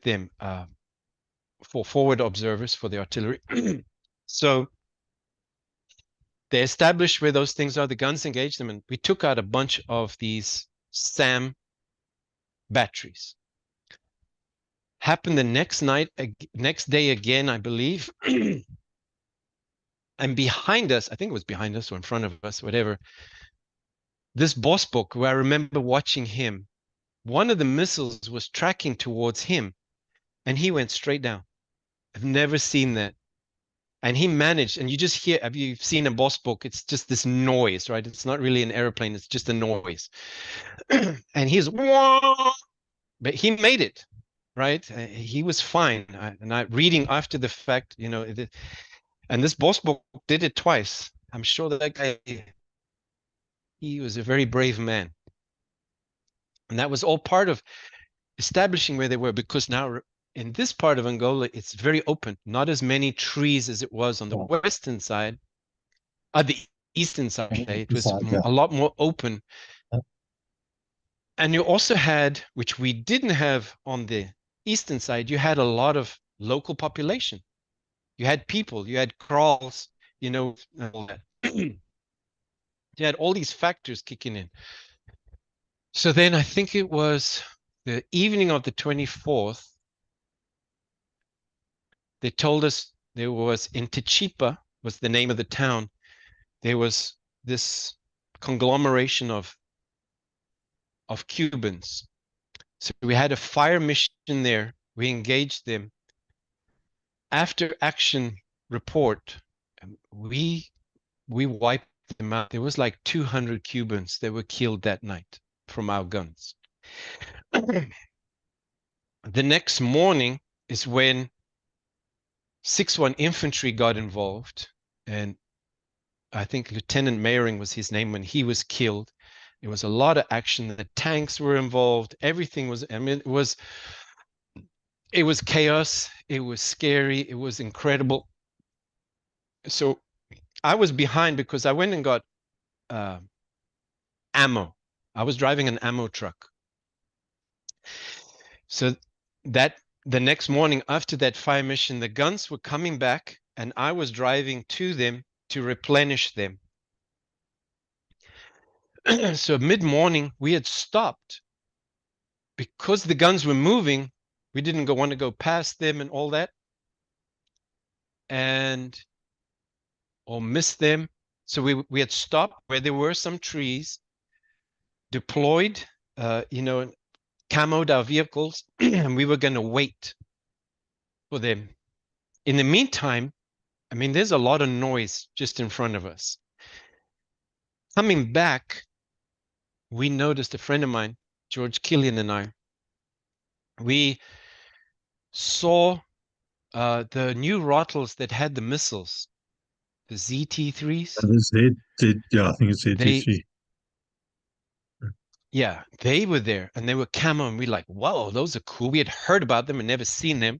them for forward observers for the artillery. So they established where those things are. The guns engaged them, and we took out a bunch of these SAM batteries. Happened the next night, next day again, I believe. And behind us, I think it was behind us or in front of us, whatever, this boss book where I remember watching him, one of the missiles was tracking towards him and he went straight down. I've never seen that. And he managed, and you just hear, have you seen a boss book? It's just this noise, right? It's not really an airplane, it's just a noise. And he's, but he made it, right? He was fine. Reading after the fact, you know, and this boss book did it twice. I'm sure that guy, he was a very brave man. And that was all part of establishing where they were, because now in this part of Angola, it's very open, not as many trees as it was on the western side, the eastern side. It was a lot more open. And you also had, which we didn't have on the eastern side, you had a lot of local population. You had people, you had kraals, you know, all that. You had all these factors kicking in. So then I think it was the evening of the 24th, they told us there was in Techipa, was the name of the town, there was this conglomeration of Cubans. So we had a fire mission there. We engaged them. After action report, we wiped them out. There was like 200 Cubans that were killed that night from our guns. The next morning is when 6-1 infantry got involved, and I think Lieutenant Mayering was his name when he was killed. There was a lot of action. The tanks were involved. Everything was, I mean, it was chaos. It was scary. It was incredible. So I was behind because I went and got ammo. I was driving an ammo truck. So that the next morning after that fire mission, the guns were coming back and I was driving to them to replenish them. So mid-morning, we had stopped because the guns were moving. We didn't want to go past them and all that, or miss them. So we had stopped where there were some trees, deployed, you know, camoed our vehicles, and we were going to wait for them. In the meantime, I mean, there's a lot of noise just in front of us. Coming back, we noticed, a friend of mine, George Killian, and I, we saw the new Rottles that had the missiles, the ZT3s. Yeah, I think it's ZT3. Yeah, they were there and they were camo, and we like, whoa, those are cool. We had heard about them and never seen them.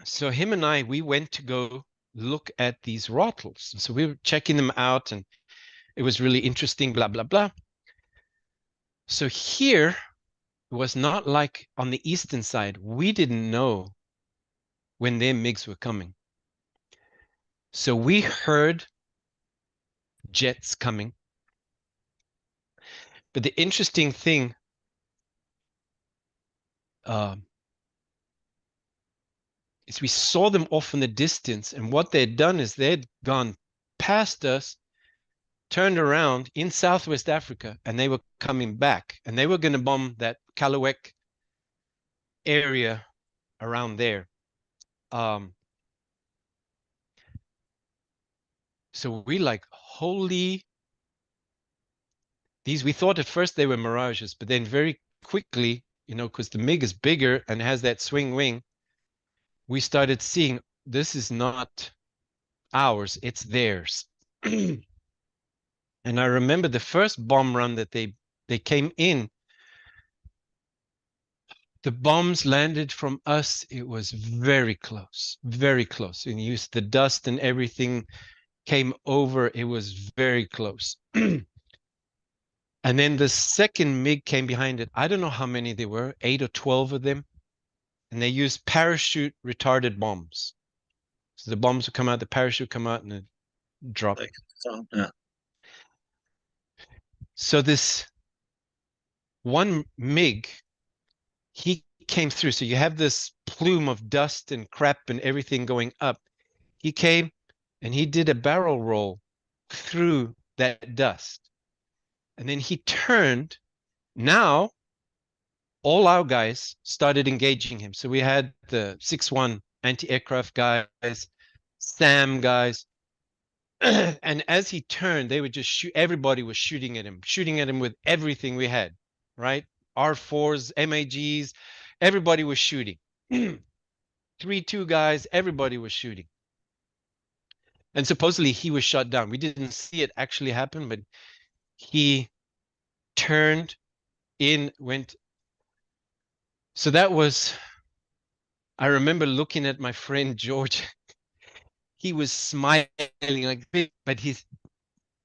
So him and I, we went to go look at these Rottles. So we were checking them out and it was really interesting, blah, blah, blah. So here it was not like on the eastern side. We didn't know when their MiGs were coming. So we heard jets coming. But the interesting thing is we saw them off in the distance, and what they'd done is they'd gone past us, turned around in Southwest Africa, and they were coming back, and they were going to bomb that Kalawek area around there. So we like, holy, these, we thought at first they were Mirages, but then very quickly, you know, because the MiG is bigger and has that swing wing, we started seeing this is not ours, it's theirs. And I remember the first bomb run that they came in, the bombs landed from us. It was very close, very close. And used the dust and everything came over. It was very close. And then the second MiG came behind it. I don't know how many there were, 8 or 12 of them. And they used parachute retarded bombs. So the bombs would come out, the parachute would come out and it drop. Yeah. So this one MiG, he came through. So you have this plume of dust and crap and everything going up. He came and he did a barrel roll through that dust. And then he turned. Now all our guys started engaging him. So we had the 6-1 anti-aircraft guys, SAM guys. And as he turned, they would just shoot. Everybody was shooting at him with everything we had, right? R4s, MAGs, everybody was shooting. 3-2 guys, everybody was shooting. And supposedly he was shot down. We didn't see it actually happen, but he turned in, went. So that was, I remember looking at my friend George. He was smiling like this, but he's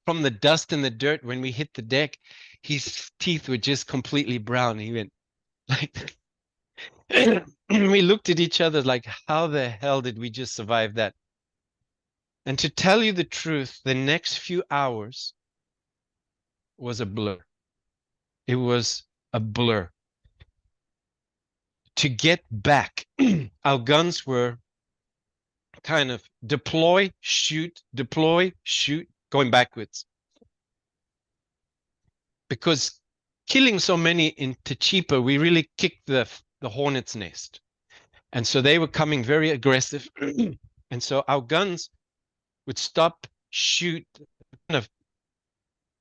from the dust and the dirt. When we hit the deck, his teeth were just completely brown. He went like, we looked at each other like, how the hell did we just survive that? And to tell you the truth, the next few hours was a blur. It was a blur. To get back, our guns were kind of deploy, shoot, going backwards. Because killing so many in Techipa, we really kicked the hornet's nest. And so they were coming very aggressive. And so our guns would stop, shoot, kind of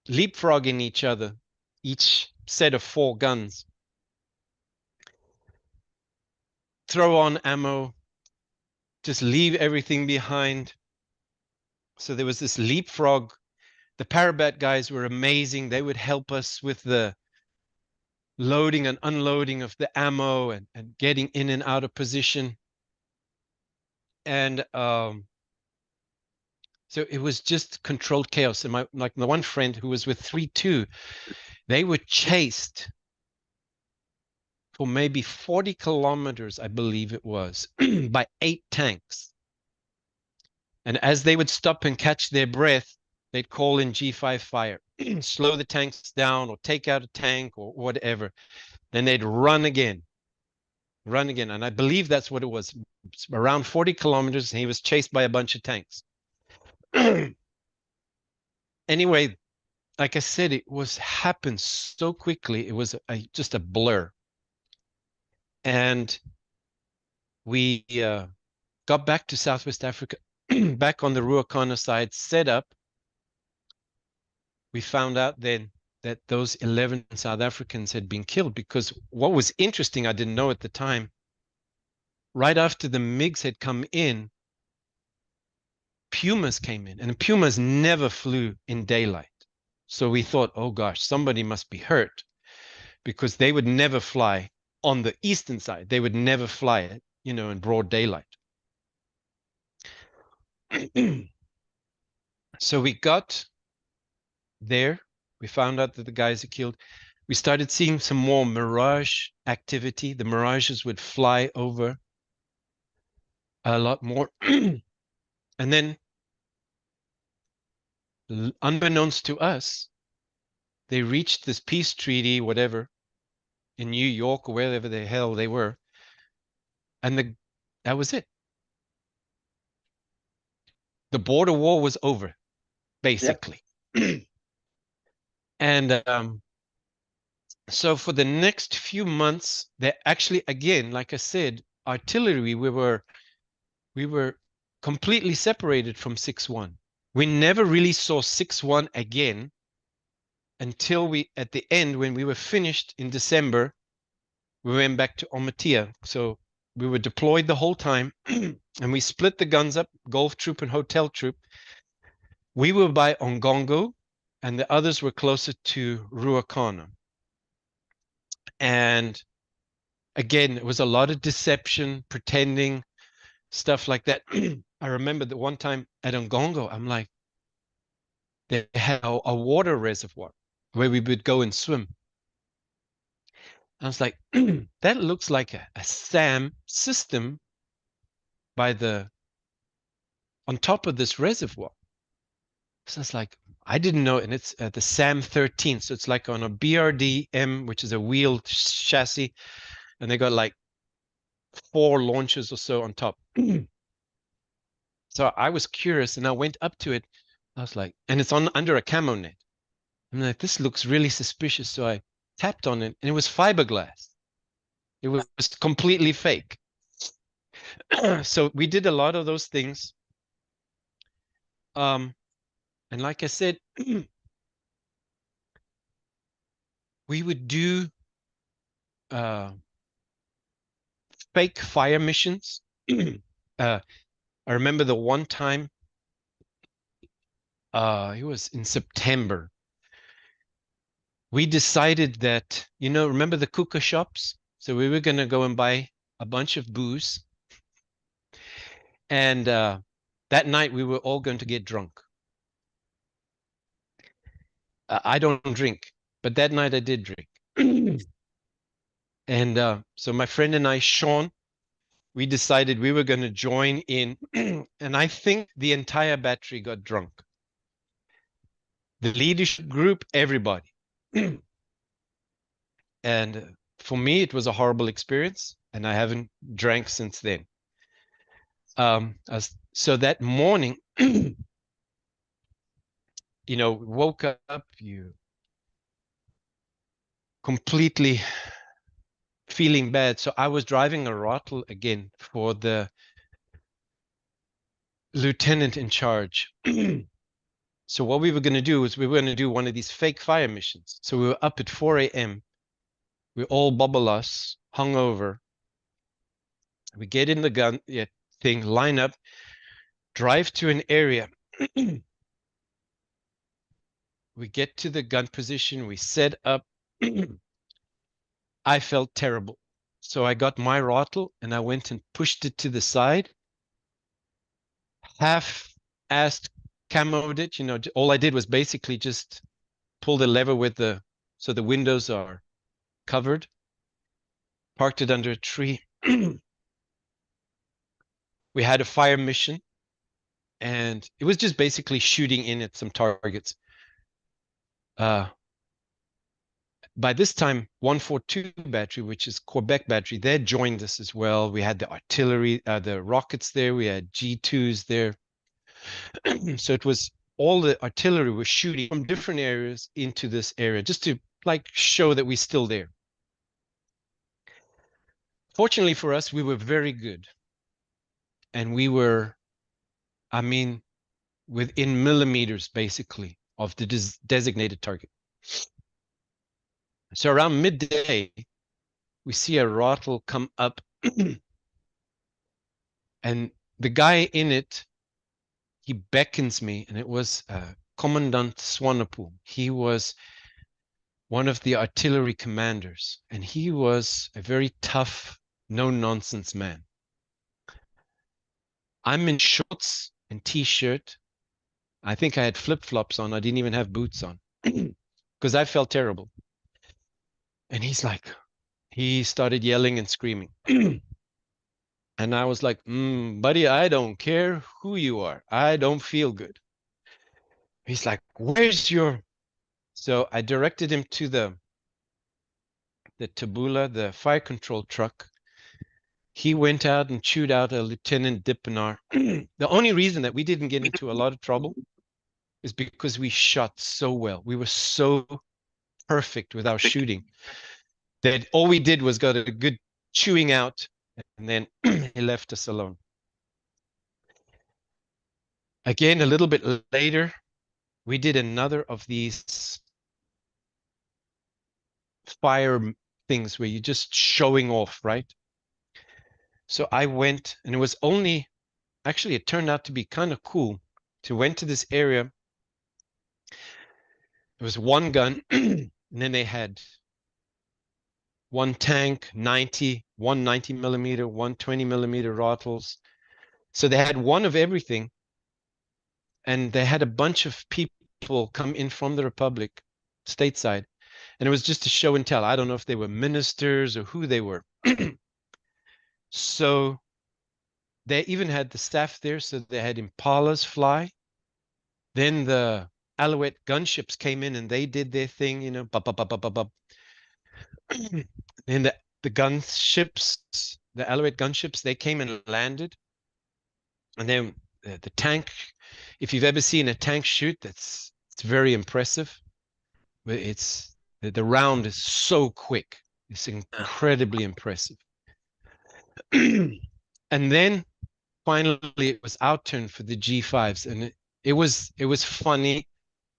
leapfrogging each other, each set of 4 guns. Throw on ammo, just leave everything behind. So there was this leapfrog. The Parabat guys were amazing. They would help us with the loading and unloading of the ammo and getting in and out of position. And so it was just controlled chaos. And my one friend who was with 3-2, they were chased for maybe 40 kilometers, I believe it was, by 8 tanks. And as they would stop and catch their breath, they'd call in G5 fire, slow the tanks down or take out a tank or whatever. Then they'd run again. And I believe that's what it was. Around 40 kilometers, and he was chased by a bunch of tanks. Anyway, like I said, it happened so quickly. It was just a blur. And we got back to Southwest Africa, back on the Ruacana side, set up. We found out then that those 11 South Africans had been killed, because what was interesting, I didn't know at the time, right after the MiGs had come in, Pumas came in, and Pumas never flew in daylight. So we thought, oh gosh, somebody must be hurt, because they would never fly on the eastern side. They would never fly it, in broad daylight. So we got there. We found out that the guys are killed. We started seeing some more Mirage activity. The Mirages would fly over a lot more. And then, unbeknownst to us, they reached this peace treaty, whatever, in New York or wherever the hell they were. And that was it. The border war was over, basically. Yep. And so for the next few months, they actually, again, like I said, artillery, we were completely separated from 6-1. We never really saw 6-1 again until at the end, when we were finished in December, we went back to Omatia. So we were deployed the whole time, and we split the guns up, Gulf Troop and Hotel Troop. We were by Ongongo, and the others were closer to Ruacana. And again, it was a lot of deception, pretending, stuff like that. I remember that one time at Ongongo, I'm like, they had a water reservoir where we would go and swim. I was like, that looks like a SAM system on top of this reservoir. So it's like, I didn't know, and it's the SAM 13. So it's like on a BRD-M, which is a wheeled chassis, and they got like 4 launchers or so on top. So I was curious, and I went up to it. I was like, and it's on under a camo net. I'm like, this looks really suspicious. So I tapped on it, and it was fiberglass. It was completely fake. So we did a lot of those things. And like I said, we would do fake fire missions. I remember the one time, it was in September. We decided that, remember the hookah shops? So we were going to go and buy a bunch of booze. And that night we were all going to get drunk. I don't drink, but that night I did drink. And so my friend and I, Sean, we decided we were going to join in. And I think the entire battery got drunk. The leadership group, everybody. And for me, it was a horrible experience, and I haven't drank since then. So that morning, woke up, you completely feeling bad. So I was driving a rattle again for the lieutenant in charge. So what we were going to do is we were going to do one of these fake fire missions. So we were up at 4 a.m. We all bubble us, hungover. We get in the gun thing, line up, drive to an area. We get to the gun position. We set up. I felt terrible. So I got my rattle and I went and pushed it to the side. Half-assed camoed it. All I did was basically just pull the lever so the windows are covered. Parked it under a tree. We had a fire mission, and it was just basically shooting in at some targets. By this time, 142 battery, which is Quebec battery, they had joined us as well. We had the artillery, the rockets there. We had G2s there. So it was all the artillery was shooting from different areas into this area, just to show that we're still there. Fortunately for us, we were very good. And we were, within millimeters, basically, of the designated target. So around midday, we see a rattle come up. And the guy in it, he beckons me, and it was Commandant Swanepoel. He was one of the artillery commanders, and he was a very tough, no-nonsense man. I'm in shorts and t-shirt. I think I had flip-flops on. I didn't even have boots on because I felt terrible. And he started yelling and screaming. And I was like, buddy, I don't care who you are. I don't feel good. He's like, where's your... So I directed him to the Tabula, the fire control truck. He went out and chewed out a Lieutenant Dippenar. The only reason that we didn't get into a lot of trouble is because we shot so well. We were so perfect with our shooting that all we did was got a good chewing out, and then he left us alone. Again, a little bit later, we did another of these fire things where you're just showing off, right? So I went, and it was actually, it turned out to be kind of cool. So went to this area. There was one gun, and then they had one tank, 190 millimeter, 120 millimeter rattles. So they had one of everything. And they had a bunch of people come in from the Republic, stateside. And it was just a show and tell. I don't know if they were ministers or who they were. So they even had the staff there. So they had Impalas fly. Then the Alouette gunships came in and they did their thing, you know, bop, bop, bop, bop, bop, bop. And the gunships, the Alouette gunships, they came and landed. And then the tank, if you've ever seen a tank shoot, it's very impressive. But the round is so quick. It's incredibly impressive. And then finally it was our turn for the G5s, and it was funny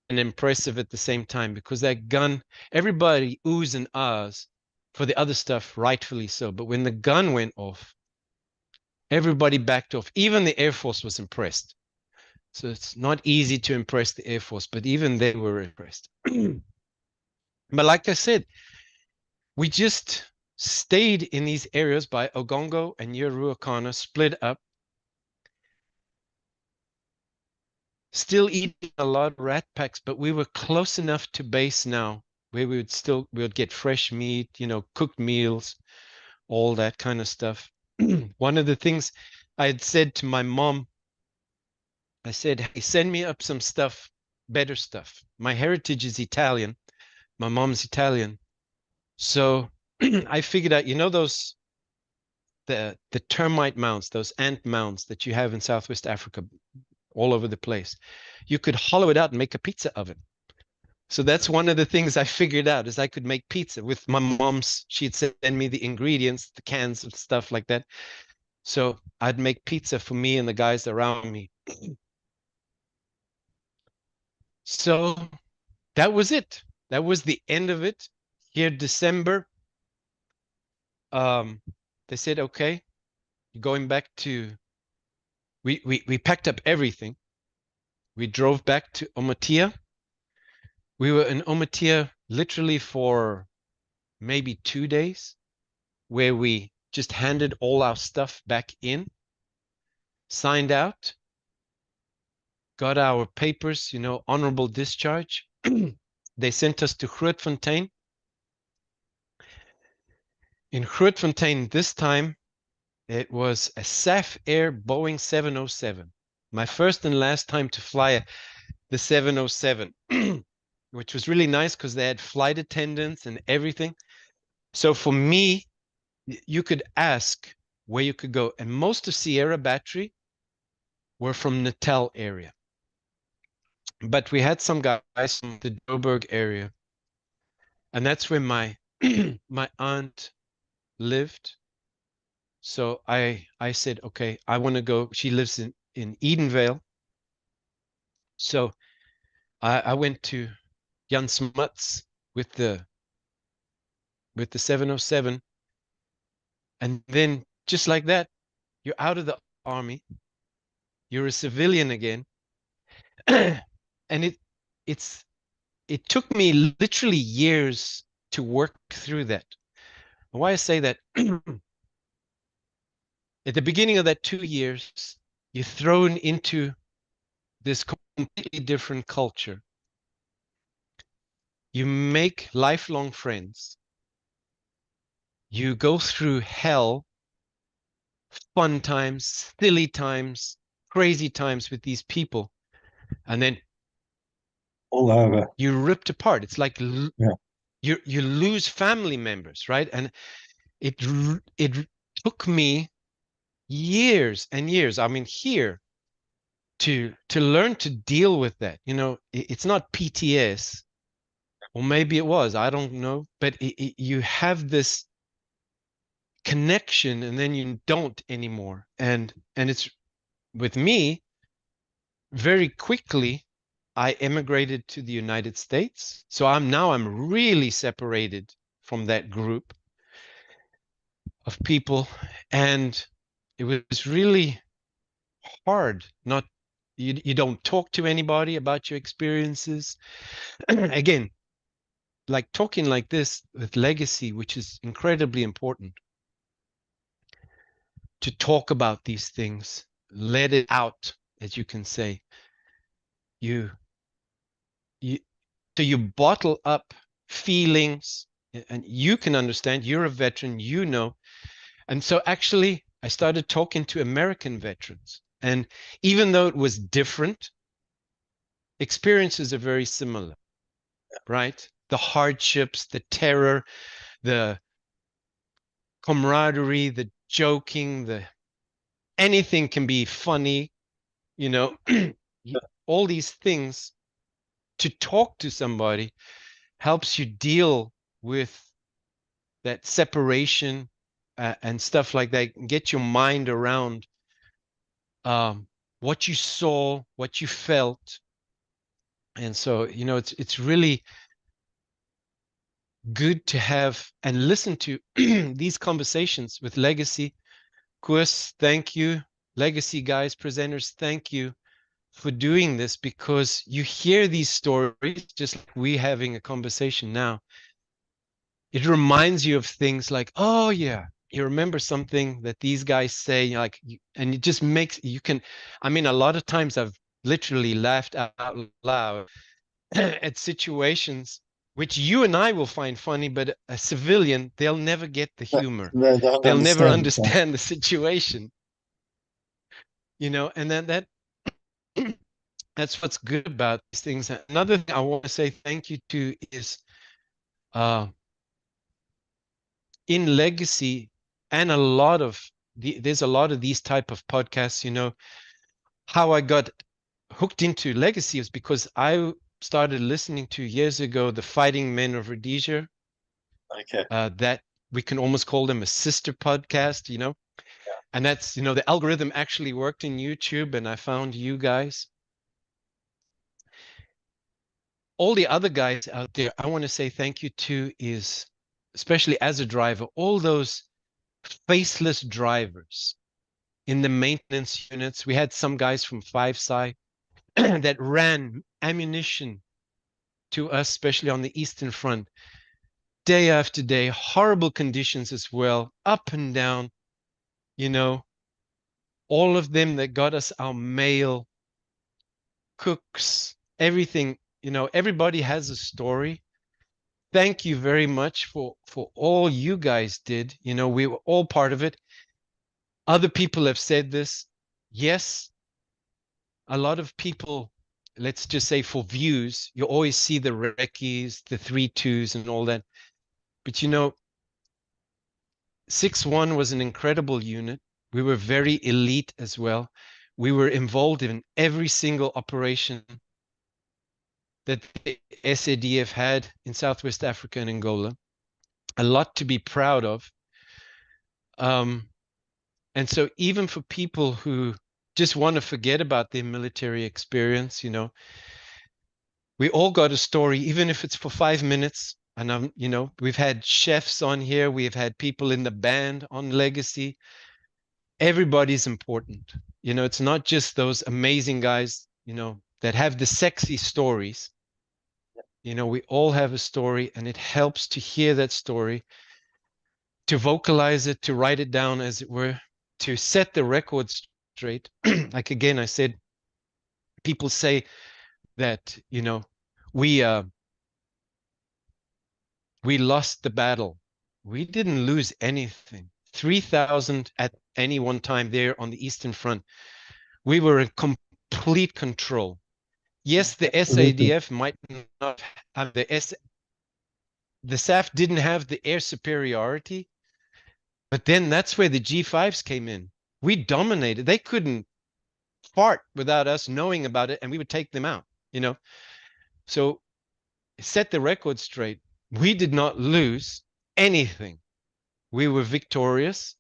and impressive at the same time, because that gun, everybody oohs and ahs for the other stuff, rightfully so. But when the gun went off, everybody backed off. Even the Air Force was impressed. So it's not easy to impress the Air Force, but even they were impressed. But like I said, we just stayed in these areas by Ogongo and Yeruakana, split up, still eating a lot of rat packs, but we were close enough to base now where we would get fresh meat, you know, cooked meals, all that kind of stuff. One of the things I had said to my mom, I said, hey, send me up some stuff, better stuff. My heritage is Italian. My mom's Italian. So I figured out, you know, those, the termite mounds, those ant mounds that you have in Southwest Africa, all over the place. You could hollow it out and make a pizza oven. So that's one of the things I figured out, is I could make pizza with my mom's. She'd send me the ingredients, the cans and stuff like that. So I'd make pizza for me and the guys around me. So that was it. That was the end of it. Here, December, they said, okay, you're going back to, we packed up everything. We drove back to Omatia. We were in Omatia literally for maybe 2 days, where we just handed all our stuff back in, signed out, got our papers, you know, honorable discharge. They sent us to Grootfontein. In Grootfontein this time, it was a SAF Air Boeing 707. My first and last time to fly the 707, which was really nice because they had flight attendants and everything. So for me, you could ask where you could go. And most of Sierra Battery were from Natal area. But we had some guys from the Joburg area. And that's where my my aunt lived. So I said, okay, I want to go. She lives in Edenvale. So I went to Jan Smuts with the 707. And then just like that, you're out of the army. You're a civilian again. And it took me literally years to work through that. Why I say that, at the beginning of that 2 years, you're thrown into this completely different culture. You make lifelong friends. You go through hell, fun times, silly times, crazy times with these people. And then all over. you're ripped apart. It's like Yeah. you lose family members, right? And it took me years and years. I mean, here to learn to deal with that. You know, it's not PTS, or maybe it was. I don't know. But you have this connection, and then you don't anymore. And it's with me. Very quickly, I emigrated to the United States. So I'm really separated from that group of people, and it was really hard. Not you don't talk to anybody about your experiences. Again, like talking like this with legacy, which is incredibly important, to talk about these things, let it out, as you can say. You so you bottle up feelings, and you can understand. You're a veteran, you know. And so actually, I started talking to American veterans. And even though it was different, experiences are very similar, right? The hardships, the terror, the camaraderie, the joking, the anything can be funny, you know, all these things. To talk to somebody helps you deal with that separation and stuff like that, get your mind around what you saw, what you felt. And so, you know, it's really good to have and listen to these conversations with Legacy. Koos, thank you. Legacy guys, presenters, thank you for doing this, because you hear these stories just like we having a conversation now. It reminds you of things like, oh yeah, you remember something that these guys say, like, and it just makes you can. I mean, a lot of times I've literally laughed out loud at situations which you and I will find funny, but a civilian, they'll never get the humor. They don't They'll never understand. understand the situation, you know. And then that's what's good about these things. Another thing I want to say thank you to is in Legacy, and there's a lot of these type of podcasts, you know. How I got hooked into Legacy is because I started listening to years ago the Fighting Men of Rhodesia. Okay. That we can almost call them a sister podcast, you know. And that's, you know, the algorithm actually worked in YouTube, and I found you guys. All the other guys out there, I want to say thank you to is, especially as a driver, all those faceless drivers in the maintenance units. We had some guys from Five Side that ran ammunition to us, especially on the Eastern Front, day after day, horrible conditions as well, up and down, you know, all of them that got us our mail, cooks, everything, you know, everybody has a story. Thank you very much for all you guys did. You know, we were all part of it. Other people have said this. Yes, a lot of people, let's just say for views, you always see the recce's, the 3-2s and all that. But you know, 6-1 was an incredible unit. We were very elite as well. We were involved in every single operation that the SADF had in Southwest Africa and Angola. A lot to be proud of. And so even for people who just want to forget about their military experience, you know, we all got a story, even if it's for 5 minutes. And you know, we've had chefs on here, we've had people in the band on Legacy. Everybody's important. You know, it's not just those amazing guys, you know, that have the sexy stories. You know, we all have a story, and it helps to hear that story, to vocalize it, to write it down, as it were, to set the record straight. Like again, I said, people say that, you know, we lost the battle. We didn't lose anything. 3,000 at any one time there on the Eastern Front. We were in complete control. Yes, the SADF might not have the SAF didn't have the air superiority, but then that's where the G5s came in. We dominated. They couldn't fart without us knowing about it, and we would take them out, you know. So set the record straight. We did not lose anything. We were victorious.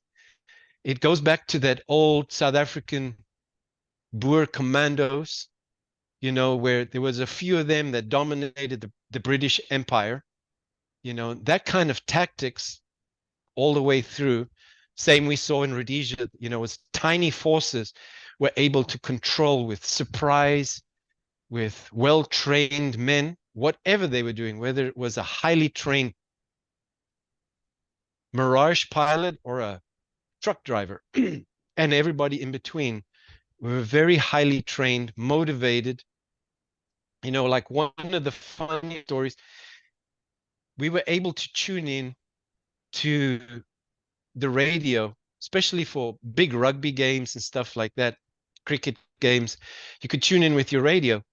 It goes back to that old South African Boer commandos, you know, where there was a few of them that dominated the British Empire. You know, that kind of tactics all the way through. Same we saw in Rhodesia, you know, as tiny forces were able to control with surprise, with well-trained men, whatever they were doing, whether it was a highly trained Mirage pilot or a truck driver and everybody in between. We were very highly trained, motivated. You know, like one of the funny stories, we were able to tune in to the radio, especially for big rugby games and stuff like that, cricket games. You could tune in with your radio.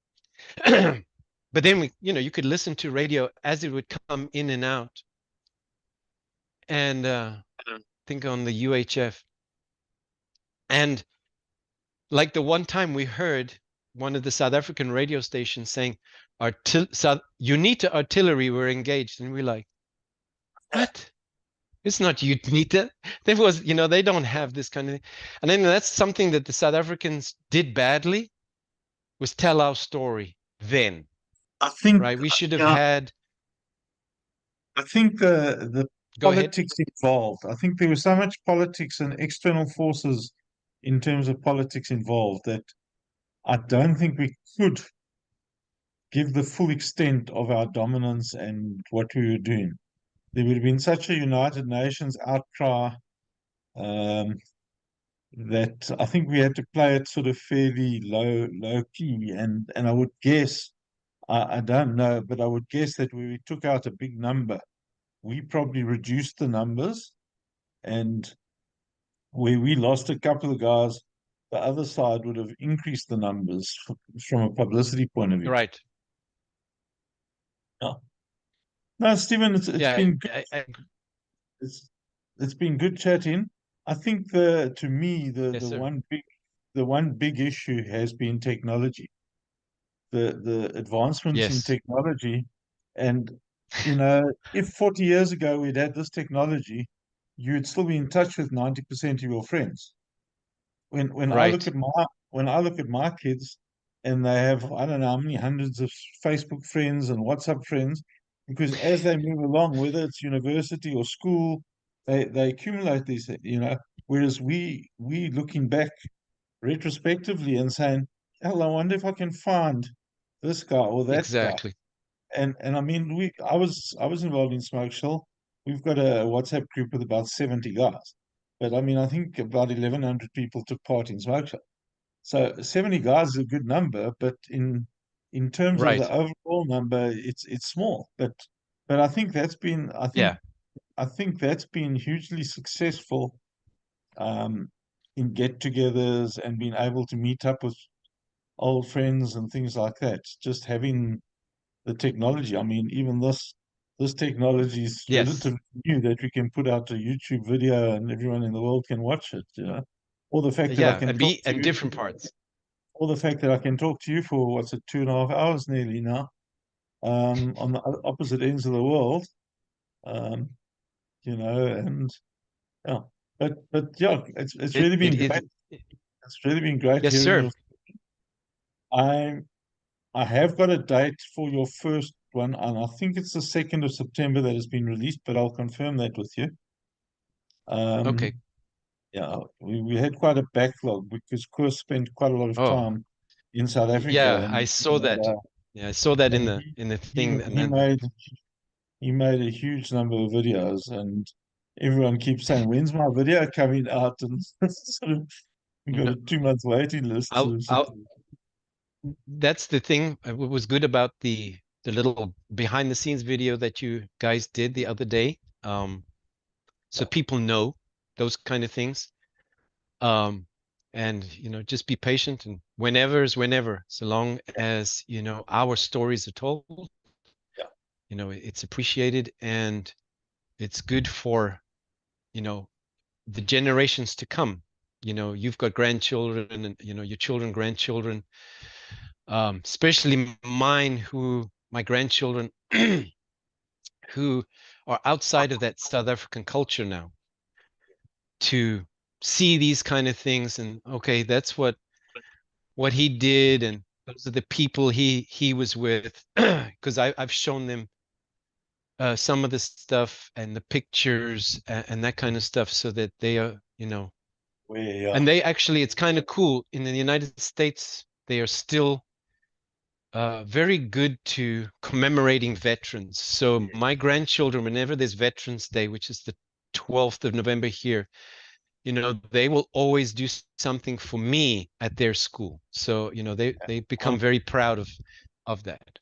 But then you could listen to radio as it would come in and out. And think on the UHF. And like the one time we heard one of the South African radio stations saying, UNITA artillery were engaged. And we're like, what? It's not UNITA. There was, they don't have this kind of thing. And then that's something that the South Africans did badly, was tell our story then. I think, right? We should have yeah, had. I think the Go ahead. politics involved. I think there was so much politics and external forces in terms of politics involved that I don't think we could give the full extent of our dominance and what we were doing. There would have been such a United Nations outcry um, that I think we had to play it sort of fairly low key. And I would guess, I don't know, but I would guess that when we took out a big number, we probably reduced the numbers, and where we lost a couple of guys, the other side would have increased the numbers from a publicity point of view. Right. Yeah. No, Stephen, it's Yeah. been good. It's been good chatting. I think to me Yes, the sir. one big issue has been technology. The advancements in Yes. technology, and if 40 years ago we'd had this technology, you'd still be in touch with 90% of your friends. When I look Right. at my kids, and they have, I don't know how many hundreds of Facebook friends and WhatsApp friends, because as they move along, whether it's university or school, they accumulate these, whereas we looking back retrospectively and saying, hell, I wonder if I can find this guy or that guy. Exactly. And I mean, I was involved in Smoke Shell. We've got a WhatsApp group with about 70 guys. But I mean, I think about 1,100 people took part in Smoke Shell. So 70 guys is a good number, but in terms of the Right. overall number, it's small. But I think Yeah. I think that's been hugely successful in get-togethers and being able to meet up with old friends and things like that. Just having the technology. I mean, even this technology is Yes. relatively new, that we can put out a YouTube video and everyone in the world can watch it. Or the fact that I Yeah. can talk to And you, different parts. or the fact that I can talk to you for, what's it, 2.5 hours nearly now, on the opposite ends of the world, um, and yeah. But yeah, it's It, really been it, great. it, it- It's really been great yes, hearing sir. your. I I have got a date for your first one, and I think it's the 2nd of September that has been released, but I'll confirm that with you. Okay. Yeah, we had quite a backlog because Koos spent quite a lot of Oh, time in South Africa, yeah. I saw that. Yeah. I saw that in and the he thing. And he then, made a huge number of videos, and everyone keeps saying, "When's my video coming out?" And sort of we got no, a 2 month waiting list. that's the thing. What was good about the little behind the scenes video that you guys did the other day. So people know those kind of things. Um, and just be patient, and whenever is whenever, so long as our stories are told, Yeah. it's appreciated, and it's good for the generations to come. You've got grandchildren, and your children, grandchildren, especially my grandchildren who are outside of that South African culture now, to see these kind of things, and okay, that's what he did, and those are the people he was with, because I've shown them some of the stuff and the pictures, and that kind of stuff, so that they are, Where and they actually, it's kind of cool. In the United States, they are still very good to commemorating veterans. So my grandchildren, whenever there's Veterans Day, which is the 12th of November here, they will always do something for me at their school. So, they become very proud of that.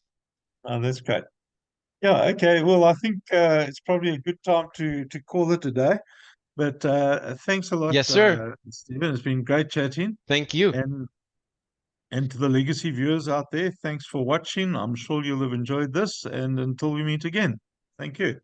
Oh, that's great. Yeah, okay. Well, I think it's probably a good time to call it a day. But thanks a lot, Yes, sir. Stephen. It's been great chatting. Thank you. And And to the legacy viewers out there, thanks for watching. I'm sure you'll have enjoyed this. And until we meet again, thank you.